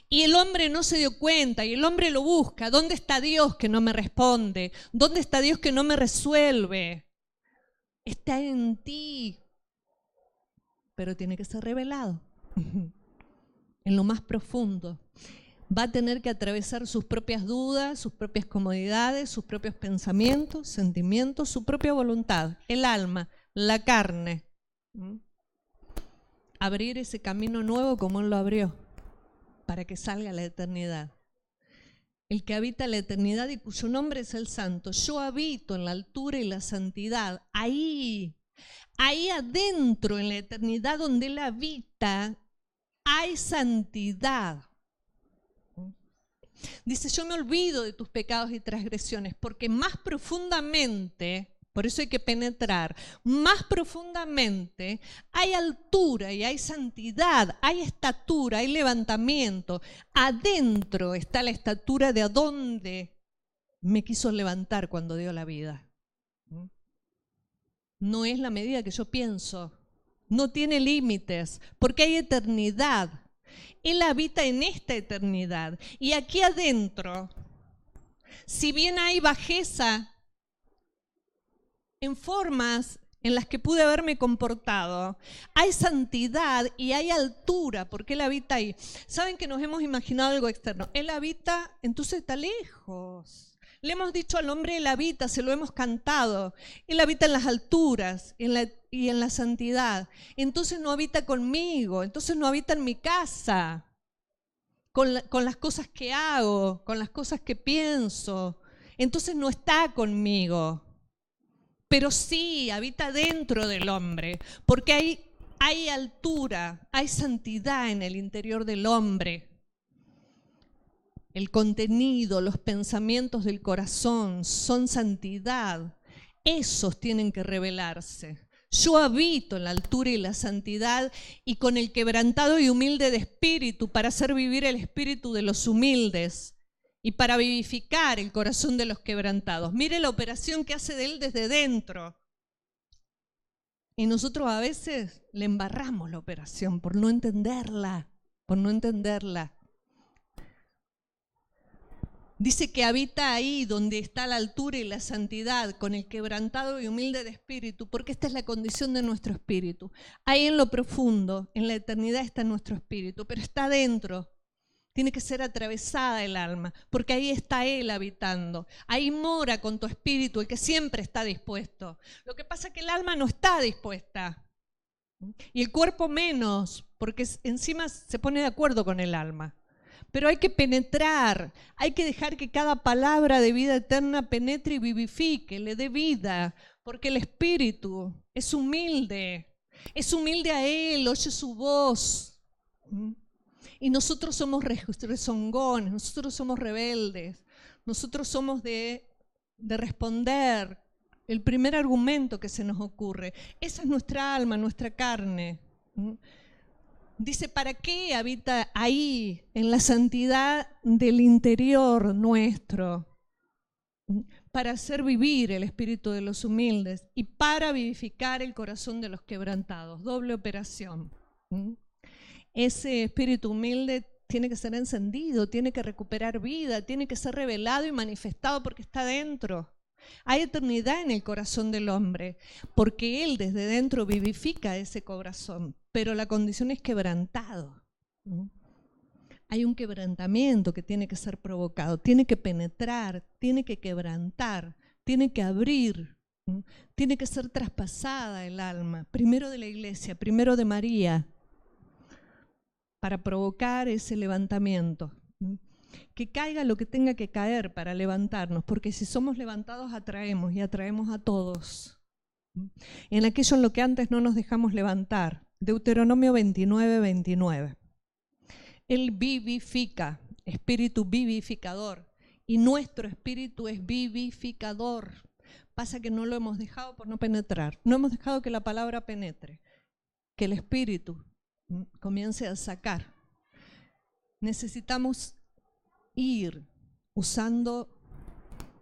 Y el hombre no se dio cuenta, y el hombre lo busca. ¿Dónde está Dios que no me responde? ¿Dónde está Dios que no me resuelve? Está en ti, pero tiene que ser revelado en lo más profundo. Va a tener que atravesar sus propias dudas, sus propias comodidades, sus propios pensamientos, sentimientos, su propia voluntad, el alma, la carne. Abrir ese camino nuevo como Él lo abrió, para que salga la eternidad. El que habita la eternidad y cuyo nombre es el Santo. Yo habito en la altura y la santidad. Ahí adentro, en la eternidad donde Él habita, hay santidad. Dice, yo me olvido de tus pecados y transgresiones, porque más profundamente, por eso hay que penetrar, más profundamente hay altura y hay santidad, hay estatura, hay levantamiento. Adentro está la estatura de a dónde me quiso levantar cuando dio la vida. No es la medida que yo pienso, no tiene límites, porque hay eternidad. Él habita en esta eternidad. Y aquí adentro, si bien hay bajeza en formas en las que pude haberme comportado, hay santidad y hay altura, porque Él habita ahí. ¿Saben que nos hemos imaginado algo externo? Él habita, entonces está lejos. Le hemos dicho al hombre, Él habita, se lo hemos cantado. Él habita en las alturas y en la santidad. Entonces no habita conmigo, entonces no habita en mi casa, con las cosas que hago, con las cosas que pienso. Entonces no está conmigo. Pero sí habita dentro del hombre, porque hay altura, hay santidad en el interior del hombre. El contenido, los pensamientos del corazón son santidad. Esos tienen que revelarse. Yo habito en la altura y la santidad y con el quebrantado y humilde de espíritu para hacer vivir el espíritu de los humildes y para vivificar el corazón de los quebrantados. Mire la operación que hace de Él desde dentro. Y nosotros a veces le embarramos la operación por no entenderla, Dice que habita ahí donde está la altura y la santidad, con el quebrantado y humilde de espíritu, porque esta es la condición de nuestro espíritu. Ahí en lo profundo, en la eternidad está nuestro espíritu, pero está dentro. Tiene que ser atravesada el alma, porque ahí está Él habitando. Ahí mora con tu espíritu, el que siempre está dispuesto. Lo que pasa es que el alma no está dispuesta. Y el cuerpo menos, porque encima se pone de acuerdo con el alma. Pero hay que penetrar, hay que dejar que cada palabra de vida eterna penetre y vivifique, le dé vida, porque el Espíritu es humilde a Él, oye su voz. Y nosotros somos rezongones, nosotros somos rebeldes, nosotros somos de responder el primer argumento que se nos ocurre. Esa es nuestra alma, nuestra carne. Dice, ¿para qué habita ahí, en la santidad del interior nuestro? Para hacer vivir el espíritu de los humildes y para vivificar el corazón de los quebrantados. Doble operación. Ese espíritu humilde tiene que ser encendido, tiene que recuperar vida, tiene que ser revelado y manifestado porque está dentro. Hay eternidad en el corazón del hombre, porque Él desde dentro vivifica ese corazón, pero la condición es quebrantado. Hay un quebrantamiento que tiene que ser provocado, tiene que penetrar, tiene que quebrantar, tiene que abrir, tiene que ser traspasada el alma, primero de la iglesia, primero de María, para provocar ese levantamiento. Que caiga lo que tenga que caer para levantarnos, porque si somos levantados atraemos y atraemos a todos. En aquello en lo que antes no nos dejamos levantar. Deuteronomio 29, 29. Él vivifica, espíritu vivificador, y nuestro espíritu es vivificador. Pasa que no lo hemos dejado por no penetrar, no hemos dejado que la palabra penetre, que el espíritu comience a sacar. Necesitamos ir usando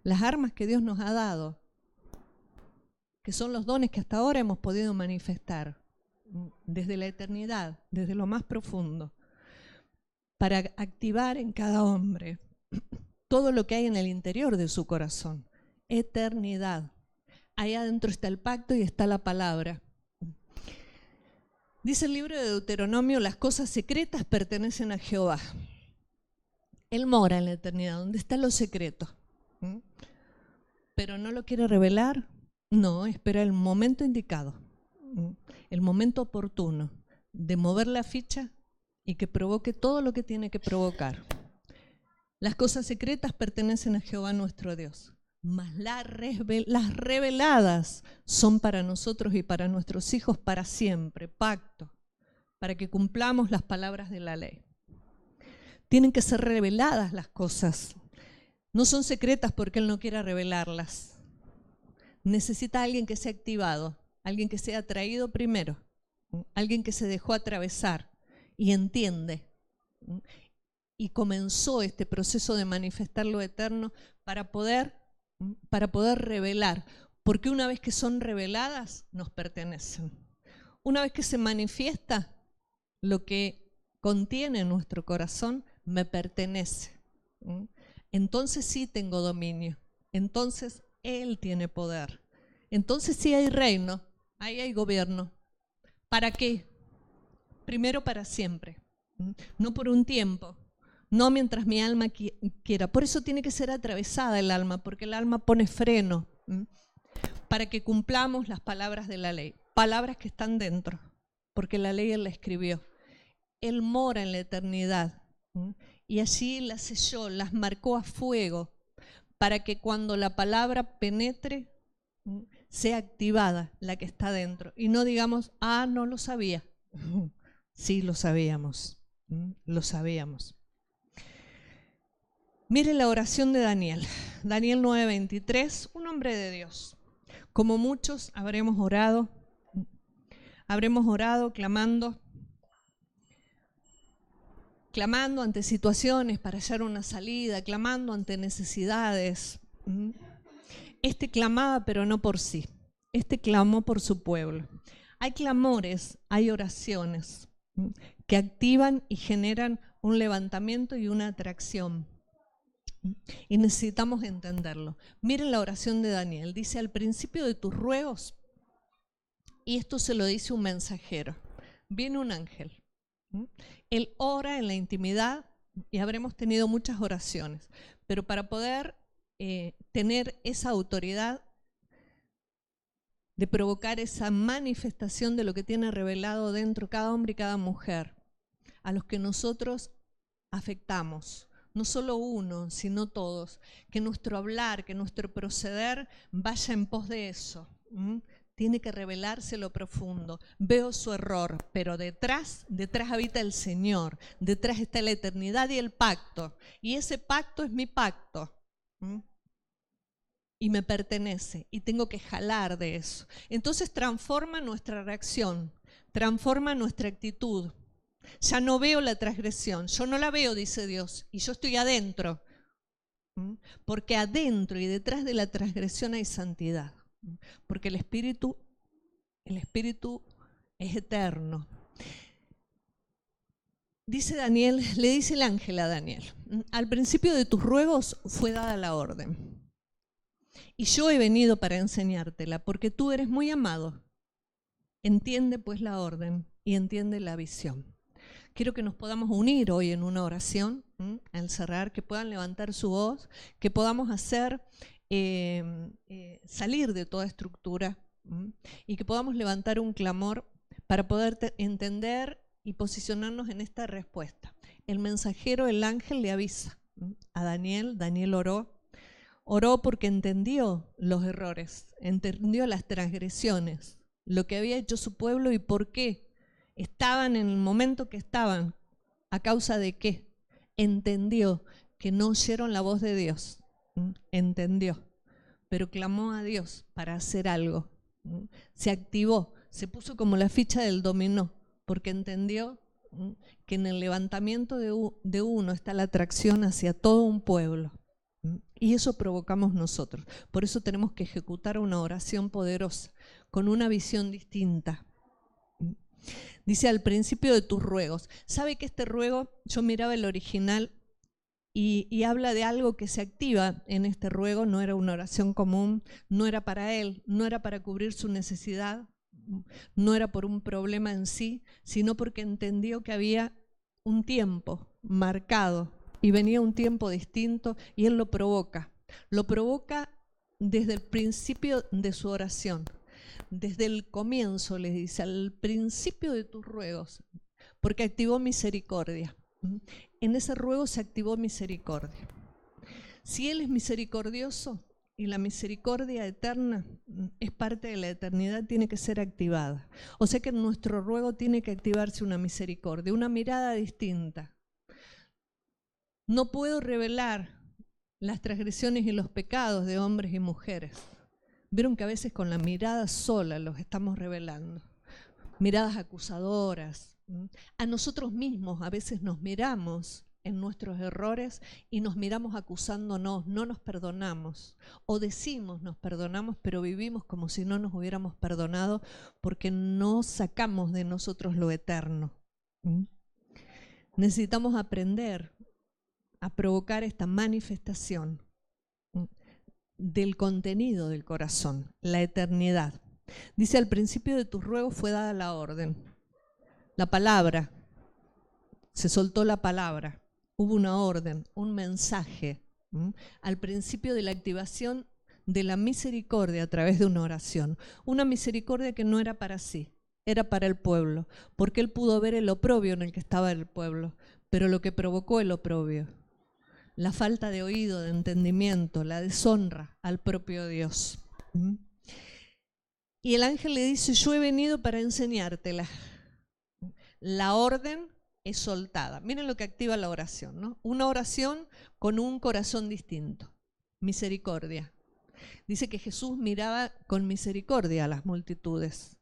las armas que Dios nos ha dado, que son los dones que hasta ahora hemos podido manifestar desde la eternidad, desde lo más profundo, para activar en cada hombre todo lo que hay en el interior de su corazón. Eternidad. Ahí adentro está el pacto y está la palabra. Dice el libro de Deuteronomio, las cosas secretas pertenecen a Jehová. Él mora en la eternidad, donde está lo secreto. Pero no lo quiere revelar, no, espera el momento indicado, el momento oportuno de mover la ficha y que provoque todo lo que tiene que provocar. Las cosas secretas pertenecen a Jehová nuestro Dios, mas las reveladas son para nosotros y para nuestros hijos para siempre, pacto, para que cumplamos las palabras de la ley. Tienen que ser reveladas las cosas. No son secretas porque Él no quiera revelarlas. Necesita alguien que sea activado, alguien que sea atraído primero, alguien que se dejó atravesar y entiende. Y comenzó este proceso de manifestar lo eterno para poder revelar. Porque una vez que son reveladas, nos pertenecen. Una vez que se manifiesta lo que contiene nuestro corazón, me pertenece. Entonces sí tengo dominio. Entonces Él tiene poder. Entonces sí hay reino, ahí hay gobierno. ¿Para qué? Primero para siempre. No por un tiempo. No mientras mi alma quiera. Por eso tiene que ser atravesada el alma, porque el alma pone freno para que cumplamos las palabras de la ley. Palabras que están dentro, porque la ley Él la escribió. Él mora en la eternidad y allí las selló, las marcó a fuego, para que cuando la palabra penetre, sea activada la que está dentro. Y no digamos, no lo sabía. Sí, lo sabíamos, lo sabíamos. Mire la oración de Daniel, Daniel 9:23, un hombre de Dios. Como muchos habremos orado clamando ante situaciones para hallar una salida, clamando ante necesidades. Este clamaba, pero no por sí. Este clamó por su pueblo. Hay clamores, hay oraciones que activan y generan un levantamiento y una atracción. Y necesitamos entenderlo. Miren la oración de Daniel. Dice, al principio de tus ruegos, y esto se lo dice un mensajero, viene un ángel. Él ora en la intimidad y habremos tenido muchas oraciones, pero para poder tener esa autoridad de provocar esa manifestación de lo que tiene revelado dentro cada hombre y cada mujer, a los que nosotros afectamos. No solo uno, sino todos. Que nuestro hablar, que nuestro proceder vaya en pos de eso. Tiene que revelarse lo profundo. Veo su error, pero detrás habita el Señor. Detrás está la eternidad y el pacto. Y ese pacto es mi pacto. Y me pertenece. Y tengo que jalar de eso. Entonces transforma nuestra reacción. Transforma nuestra actitud. Ya no veo la transgresión, yo no la veo, dice Dios, y yo estoy adentro, porque adentro y detrás de la transgresión hay santidad, porque el Espíritu es eterno. Dice Daniel, le dice el ángel a Daniel, al principio de tus ruegos fue dada la orden, y yo he venido para enseñártela, porque tú eres muy amado. Entiende pues la orden y entiende la visión. Quiero que nos podamos unir hoy en una oración, al cerrar, que puedan levantar su voz, que podamos hacer salir de toda estructura y que podamos levantar un clamor para poder entender y posicionarnos en esta respuesta. El mensajero, el ángel, le avisa a Daniel. Daniel oró porque entendió los errores, entendió las transgresiones, lo que había hecho su pueblo y por qué estaban en el momento que estaban, a causa de qué. Entendió que no oyeron la voz de Dios, entendió, pero clamó a Dios para hacer algo. Se activó, se puso como la ficha del dominó, porque entendió que en el levantamiento de uno está la atracción hacia todo un pueblo. Y eso provocamos nosotros. Por eso tenemos que ejecutar una oración poderosa, con una visión distinta. Dice al principio de tus ruegos. ¿Sabe que este ruego, yo miraba el original y habla de algo que se activa en este ruego? No era una oración común, no era para él, no era para cubrir su necesidad, no era por un problema en sí, sino porque entendió que había un tiempo marcado y venía un tiempo distinto y él lo provoca desde el principio de su oración. Desde el comienzo, les dice, al principio de tus ruegos, porque activó misericordia. En ese ruego se activó misericordia. Si Él es misericordioso y la misericordia eterna es parte de la eternidad, tiene que ser activada. O sea que en nuestro ruego tiene que activarse una misericordia, una mirada distinta. No puedo revelar las transgresiones y los pecados de hombres y mujeres. Vieron que a veces con la mirada sola los estamos revelando. Miradas acusadoras. A nosotros mismos a veces nos miramos en nuestros errores y nos miramos acusándonos, no nos perdonamos. O decimos nos perdonamos, pero vivimos como si no nos hubiéramos perdonado porque no sacamos de nosotros lo eterno. Necesitamos aprender a provocar esta manifestación del contenido del corazón, la eternidad. Dice, al principio de tus ruegos fue dada la orden. La palabra, se soltó la palabra, hubo una orden, un mensaje. Al principio de la activación de la misericordia a través de una oración. Una misericordia que no era para sí, era para el pueblo, porque él pudo ver el oprobio en el que estaba el pueblo, pero lo que provocó el oprobio, la falta de oído, de entendimiento, la deshonra al propio Dios. Y el ángel le dice, yo he venido para enseñártela. La orden es soltada. Miren lo que activa la oración, ¿no? Una oración con un corazón distinto. Misericordia. Dice que Jesús miraba con misericordia a las multitudes.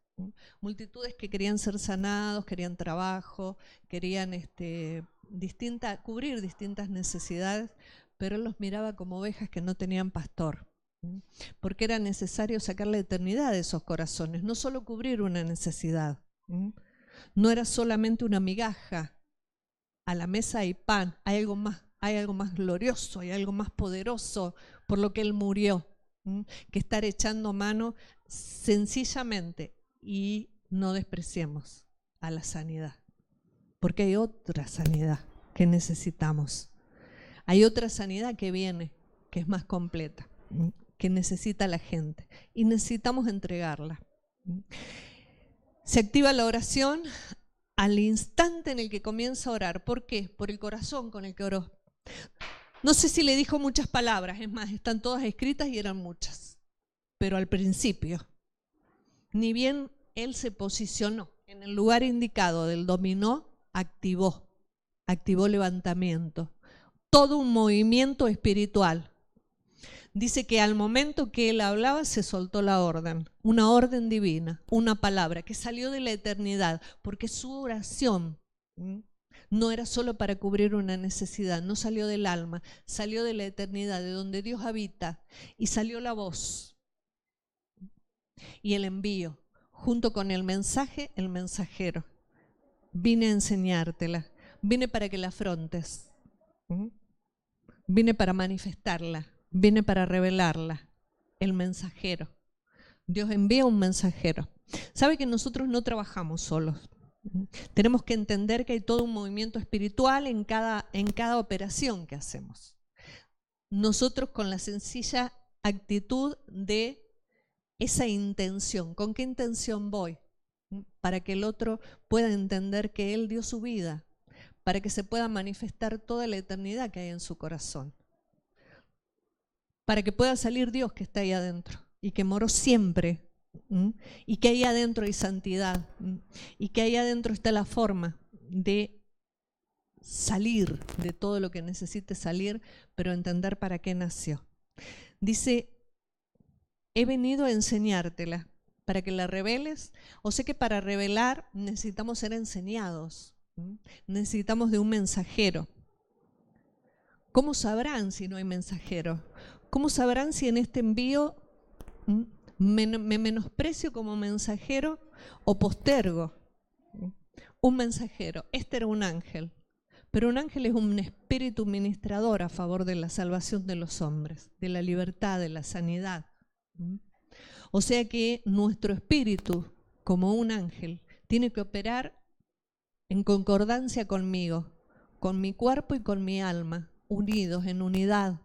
Multitudes que querían ser sanados, querían trabajo, querían cubrir distintas necesidades, pero él los miraba como ovejas que no tenían pastor, porque era necesario sacar la eternidad de esos corazones, no solo cubrir una necesidad, no era solamente una migaja. A la mesa hay pan, hay algo más glorioso, hay algo más poderoso por lo que él murió, que estar echando mano sencillamente. Y no despreciemos a la sanidad, porque hay otra sanidad que necesitamos. Hay otra sanidad que viene, que es más completa, que necesita la gente y necesitamos entregarla. Se activa la oración al instante en el que comienza a orar. ¿Por qué? Por el corazón con el que oró. No sé si le dijo muchas palabras, es más, están todas escritas y eran muchas. Pero al principio, ni bien él se posicionó en el lugar indicado del dominó, activó levantamiento. Todo un movimiento espiritual. Dice que al momento que él hablaba se soltó la orden, una orden divina, una palabra que salió de la eternidad, porque su oración no era solo para cubrir una necesidad, no salió del alma, salió de la eternidad, de donde Dios habita, y salió la voz y el envío, junto con el mensaje, el mensajero. Vine a enseñártela, vine para que la afrontes, vine para manifestarla. Viene para revelarla, el mensajero. Dios envía un mensajero. Sabe que nosotros no trabajamos solos. Tenemos que entender que hay todo un movimiento espiritual en cada operación que hacemos. Nosotros con la sencilla actitud de esa intención. ¿Con qué intención voy? Para que el otro pueda entender que Él dio su vida, para que se pueda manifestar toda la eternidad que hay en su corazón. Para que pueda salir Dios que está ahí adentro y que moró siempre, y que ahí adentro hay santidad, y que ahí adentro está la forma de salir de todo lo que necesite salir, pero entender para qué nació. Dice, he venido a enseñártela para que la reveles. O sea que para revelar necesitamos ser enseñados, necesitamos de un mensajero. ¿Cómo sabrán si no hay mensajero? ¿Cómo sabrán si en este envío me menosprecio como mensajero o postergo? Un mensajero. Este era un ángel, pero un ángel es un espíritu ministrador a favor de la salvación de los hombres, de la libertad, de la sanidad. O sea que nuestro espíritu, como un ángel, tiene que operar en concordancia conmigo, con mi cuerpo y con mi alma, unidos en unidad,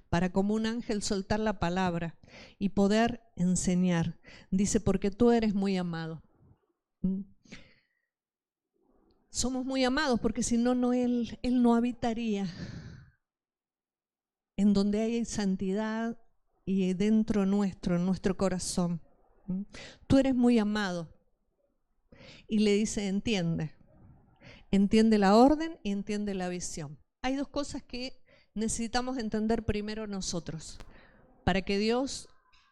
para como un ángel soltar la palabra y poder enseñar. Dice, porque tú eres muy amado. Somos muy amados porque si no, Él no habitaría en donde hay santidad y dentro nuestro, en nuestro corazón. Tú eres muy amado. Y le dice, entiende la orden y entiende la visión. Hay dos cosas que necesitamos entender primero nosotros, para que Dios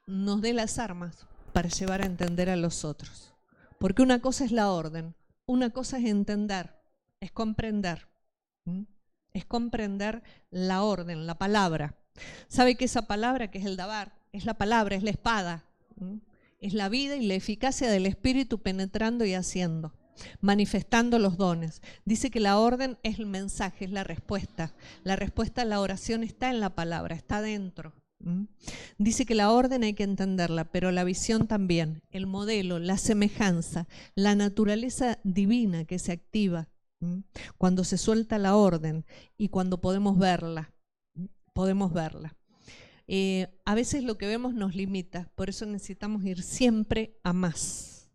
nos dé las armas para llevar a entender a los otros. Porque una cosa es la orden, una cosa es entender, es comprender. Es comprender la orden, la palabra. ¿Sabe que esa palabra, que es el dabar, es la palabra, es la espada? Es la vida y la eficacia del Espíritu penetrando y haciendo, manifestando los dones. Dice que la orden es el mensaje, es la respuesta. La respuesta a la oración está en la palabra, está dentro. Dice que la orden hay que entenderla, pero la visión también, el modelo, la semejanza, la naturaleza divina que se activa cuando se suelta la orden y cuando podemos verla. A veces lo que vemos nos limita, por eso necesitamos ir siempre a más.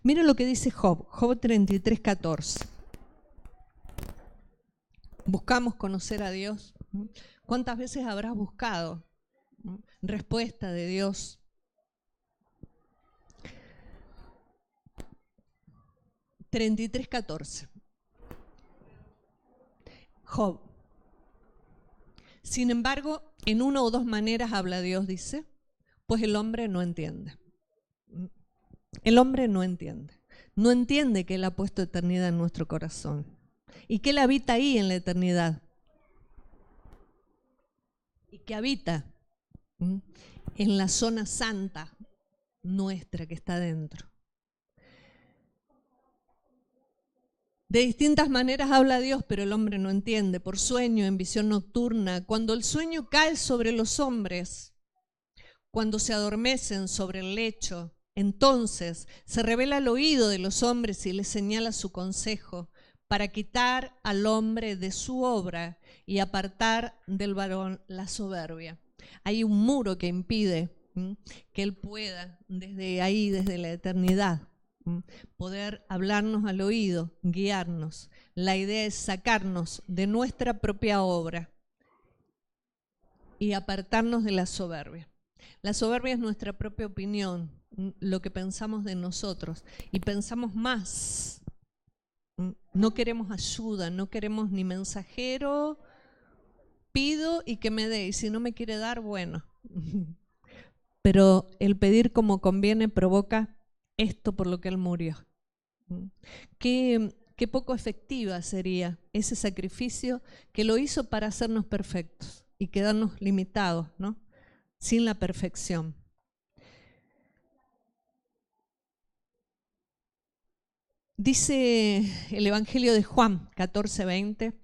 Miren lo que dice Job 33:14. Buscamos conocer a Dios. ¿Cuántas veces habrás buscado respuesta de Dios? (33:14) Job. Sin embargo, en una o dos maneras habla Dios, dice, pues el hombre no entiende. El hombre no entiende. No entiende que Él ha puesto eternidad en nuestro corazón y que Él habita ahí en la eternidad. Y que habita en la zona santa nuestra que está dentro. De distintas maneras habla Dios, pero el hombre no entiende. Por sueño, en visión nocturna, cuando el sueño cae sobre los hombres, cuando se adormecen sobre el lecho, entonces se revela al oído de los hombres y les señala su consejo para quitar al hombre de su obra y apartar del varón la soberbia. Hay un muro que impide que él pueda, desde ahí, desde la eternidad, poder hablarnos al oído, guiarnos. La idea es sacarnos de nuestra propia obra y apartarnos de la soberbia. La soberbia es nuestra propia opinión, lo que pensamos de nosotros, y pensamos más. No queremos ayuda, no queremos ni mensajero, pido y que me dé, y si no me quiere dar, bueno. Pero el pedir como conviene provoca esto por lo que Él murió. Qué poco efectiva sería ese sacrificio que lo hizo para hacernos perfectos y quedarnos limitados, ¿no? Sin la perfección. Dice el Evangelio de Juan 14:20.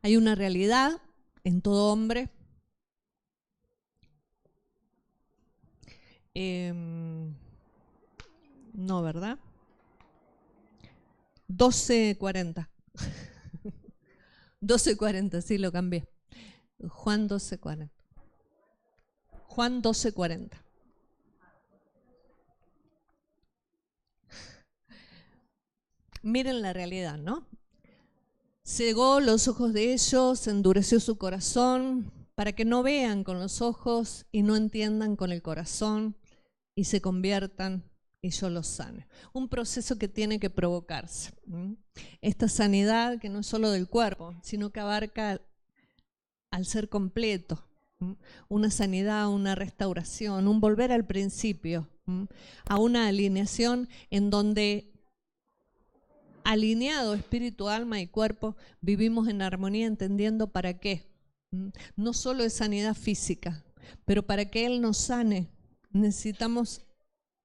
Hay una realidad en todo hombre. No, ¿verdad? 12:40. 12:40, sí, lo cambié. Juan 12:40. Juan 12:40. Miren la realidad, ¿no? Cegó los ojos de ellos, endureció su corazón, para que no vean con los ojos y no entiendan con el corazón y se conviertan y yo los sane. Un proceso que tiene que provocarse. Esta sanidad que no es solo del cuerpo, sino que abarca al ser completo. Una sanidad, una restauración, un volver al principio, a una alineación en donde, alineado espíritu, alma y cuerpo, vivimos en armonía, entendiendo para qué. No solo es sanidad física, pero para que Él nos sane necesitamos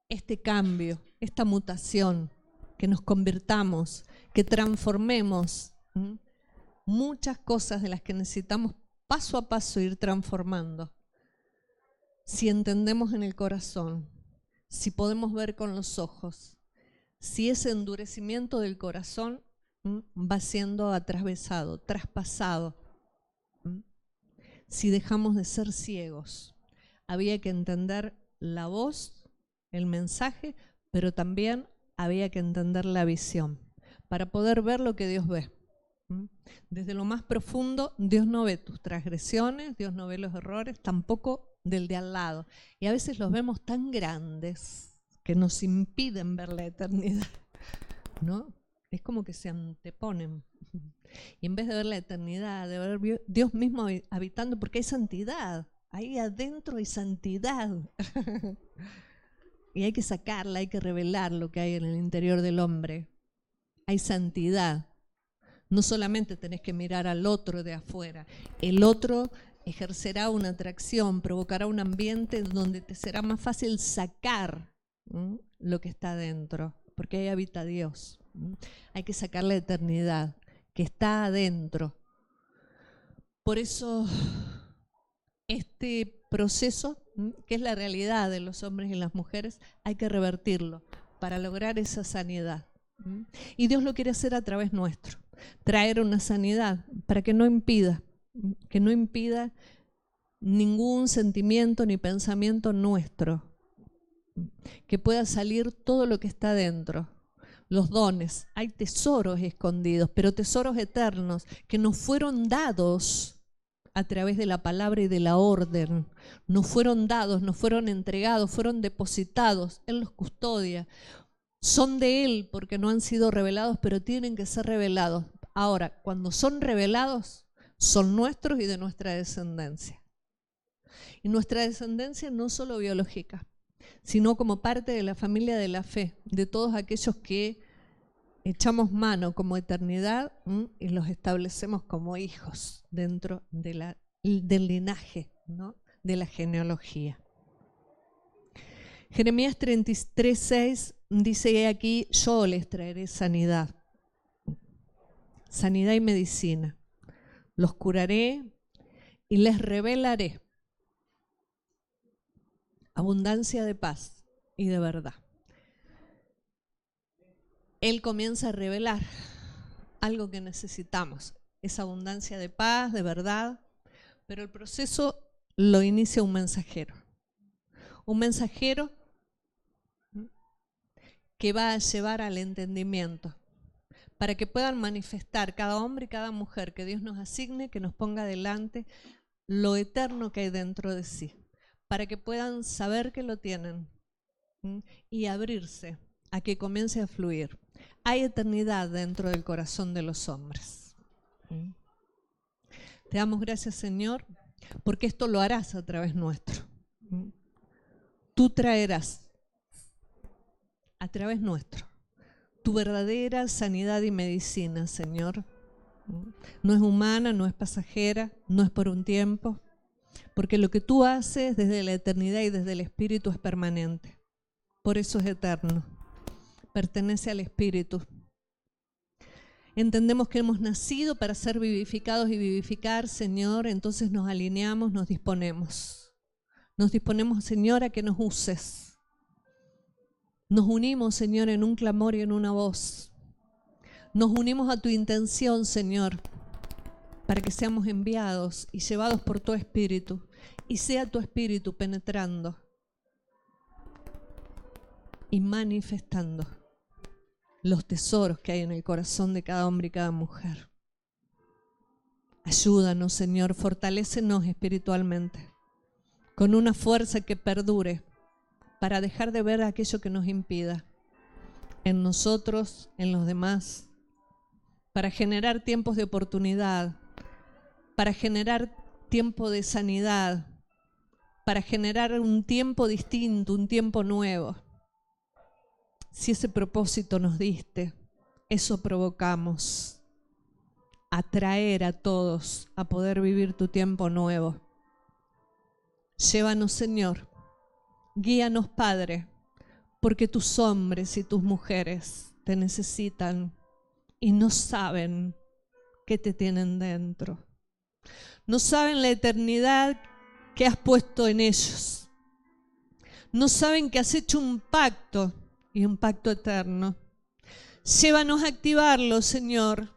este cambio, esta mutación, que nos convirtamos, que transformemos muchas cosas de las que necesitamos paso a paso ir transformando. Si entendemos en el corazón, si podemos ver con los ojos, si ese endurecimiento del corazón va siendo atravesado, traspasado, si dejamos de ser ciegos. Había que entender la voz, el mensaje, pero también había que entender la visión para poder ver lo que Dios ve. Desde lo más profundo, Dios no ve tus transgresiones, Dios no ve los errores, tampoco del de al lado. Y a veces los vemos tan grandes que nos impiden ver la eternidad, ¿no? Es como que se anteponen. Y en vez de ver la eternidad, de ver Dios mismo habitando, porque hay santidad, ahí adentro hay santidad. Y hay que sacarla, hay que revelar lo que hay en el interior del hombre. Hay santidad. No solamente tenés que mirar al otro de afuera, el otro ejercerá una atracción, provocará un ambiente donde te será más fácil sacar lo que está adentro, porque ahí habita Dios. Hay que sacar la eternidad que está adentro. Por eso este proceso, que es la realidad de los hombres y las mujeres, hay que revertirlo para lograr esa sanidad. Y Dios lo quiere hacer a través nuestro, traer una sanidad para que no impida ningún sentimiento ni pensamiento nuestro, que pueda salir todo lo que está dentro. Los dones, hay tesoros escondidos, pero tesoros eternos que nos fueron dados a través de la palabra y de la orden. Nos fueron dados, nos fueron entregados, fueron depositados. Él los custodia. Son de Él porque no han sido revelados, pero tienen que ser revelados. Ahora, cuando son revelados, son nuestros y de nuestra descendencia. Y nuestra descendencia no solo biológica, sino como parte de la familia de la fe, de todos aquellos que echamos mano como eternidad y los establecemos como hijos dentro de del linaje, ¿no? De la genealogía. Jeremías 33:6 dice aquí: yo les traeré sanidad, sanidad y medicina. Los curaré y les revelaré abundancia de paz y de verdad. Él comienza a revelar algo que necesitamos, esa abundancia de paz, de verdad, pero el proceso lo inicia un mensajero. Un mensajero que va a llevar al entendimiento, para que puedan manifestar cada hombre y cada mujer que Dios nos asigne, que nos ponga delante lo eterno que hay dentro de sí, para que puedan saber que lo tienen y abrirse a que comience a fluir. Hay eternidad dentro del corazón de los hombres. Te damos gracias, Señor, porque esto lo harás a través nuestro. Tú traerás a través nuestro tu verdadera sanidad y medicina, Señor. No es humana, no es pasajera, no es por un tiempo, porque lo que tú haces desde la eternidad y desde el Espíritu es permanente. Por eso es eterno. Pertenece al Espíritu. Entendemos que hemos nacido para ser vivificados y vivificar, Señor, entonces nos alineamos, nos disponemos. Nos disponemos, Señor, a que nos uses. Nos unimos, Señor, en un clamor y en una voz. Nos unimos a tu intención, Señor, para que seamos enviados y llevados por tu Espíritu, y sea tu Espíritu penetrando y manifestando los tesoros que hay en el corazón de cada hombre y cada mujer. Ayúdanos, Señor, fortalécenos espiritualmente, con una fuerza que perdure, para dejar de ver aquello que nos impida, en nosotros, en los demás, para generar tiempos de oportunidad, para generar tiempo de sanidad, para generar un tiempo distinto, un tiempo nuevo. Si ese propósito nos diste, eso provocamos, atraer a todos a poder vivir tu tiempo nuevo. Llévanos, Señor, guíanos, Padre, porque tus hombres y tus mujeres te necesitan y no saben que te tienen dentro. No saben la eternidad que has puesto en ellos. No saben que has hecho un pacto y un pacto eterno. Llévanos a activarlo, Señor.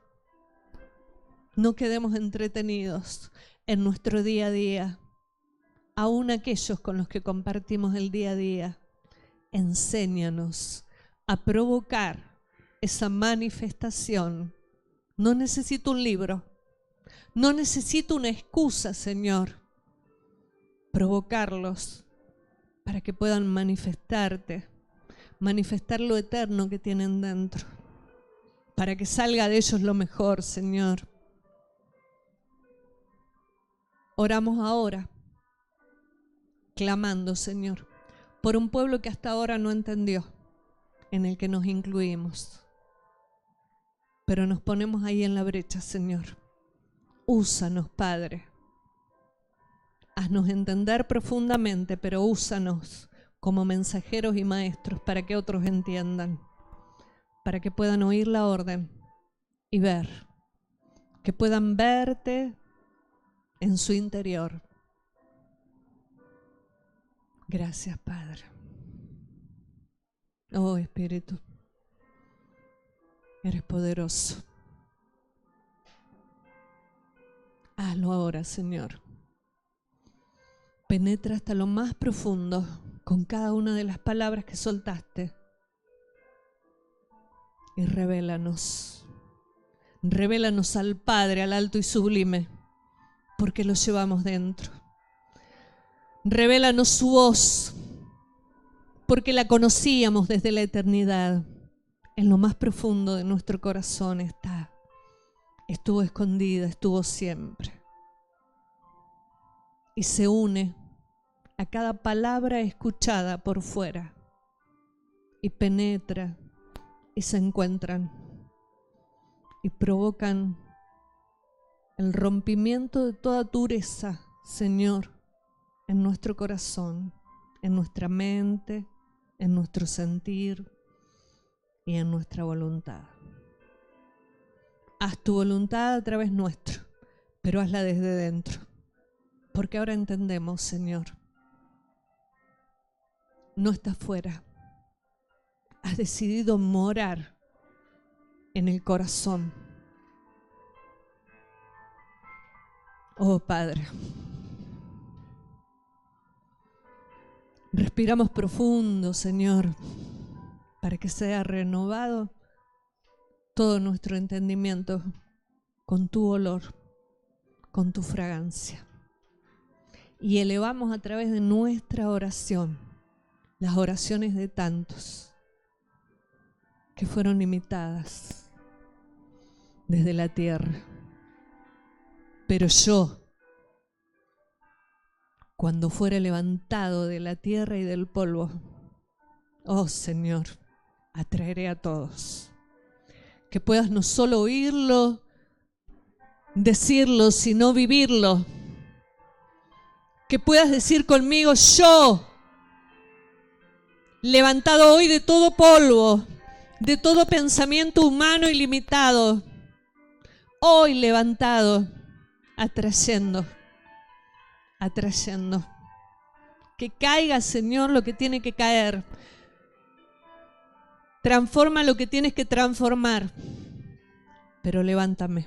No quedemos entretenidos en nuestro día a día. Aún aquellos con los que compartimos el día a día, enséñanos a provocar esa manifestación. No necesito un libro, no necesito una excusa, Señor. Provocarlos para que puedan manifestarte, manifestar lo eterno que tienen dentro, para que salga de ellos lo mejor, Señor. Oramos ahora, clamando, Señor, por un pueblo que hasta ahora no entendió, en el que nos incluimos. Pero nos ponemos ahí en la brecha, Señor. Úsanos, Padre. Haznos entender profundamente, pero úsanos como mensajeros y maestros para que otros entiendan, para que puedan oír la orden y ver, que puedan verte en su interior. Gracias, Padre. Oh, Espíritu, eres poderoso. Hazlo ahora, Señor. Penetra hasta lo más profundo con cada una de las palabras que soltaste y revélanos. Revélanos al Padre, al alto y sublime, porque lo llevamos dentro. Revélanos su voz, porque la conocíamos desde la eternidad. En lo más profundo de nuestro corazón está. Estuvo escondida, estuvo siempre. Y se une a cada palabra escuchada por fuera. Y penetra y se encuentran. Y provocan el rompimiento de toda dureza, Señor, en nuestro corazón, en nuestra mente, en nuestro sentir y en nuestra voluntad. Haz tu voluntad a través nuestro, pero hazla desde dentro, porque ahora entendemos, Señor, no estás fuera, has decidido morar en el corazón. Oh Padre, respiramos profundo, Señor, para que sea renovado todo nuestro entendimiento con tu olor, con tu fragancia. Y elevamos a través de nuestra oración las oraciones de tantos que fueron imitadas desde la tierra. Pero yo, cuando fuere levantado de la tierra y del polvo, oh Señor, atraeré a todos. Que puedas no solo oírlo, decirlo, sino vivirlo. Que puedas decir conmigo, yo, levantado hoy de todo polvo, de todo pensamiento humano ilimitado, hoy levantado, atrayendo. Que caiga, Señor, lo que tiene que caer. Transforma lo que tienes que transformar. Pero levántame.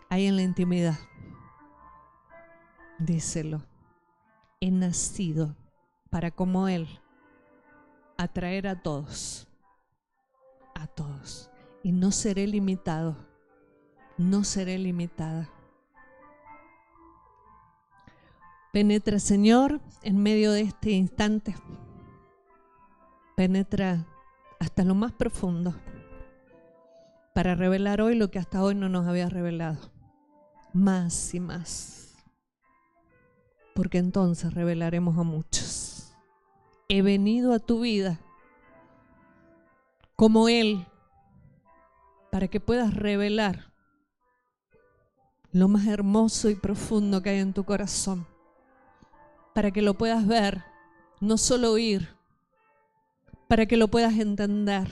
Ahí en la intimidad. Díselo. He nacido para, como Él, atraer a todos. A todos. Y no seré limitado. No seré limitada. Penetra, Señor, en medio de este instante. Penetra hasta lo más profundo para revelar hoy lo que hasta hoy no nos había revelado. Más y más. Porque entonces revelaremos a muchos. He venido a tu vida como Él para que puedas revelar lo más hermoso y profundo que hay en tu corazón. Para que lo puedas ver, no solo oír, para que lo puedas entender.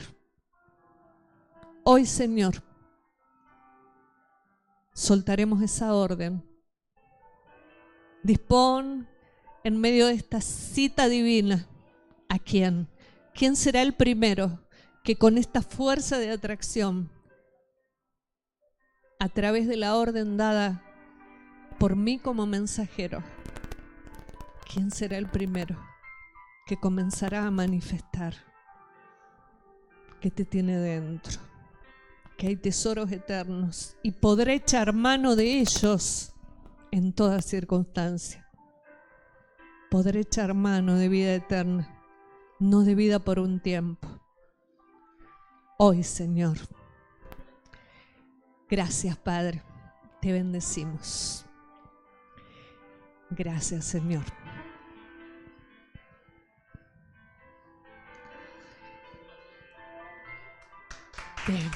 Hoy, Señor, soltaremos esa orden. Dispón en medio de esta cita divina. ¿A quién? ¿Quién será el primero que con esta fuerza de atracción, a través de la orden dada por mí como mensajero, quién será el primero que comenzará a manifestar que te tiene dentro, que hay tesoros eternos y podré echar mano de ellos en toda circunstancia? Podré echar mano de vida eterna, no de vida por un tiempo. Hoy, Señor, gracias, Padre, te bendecimos. Gracias, Señor. Bien.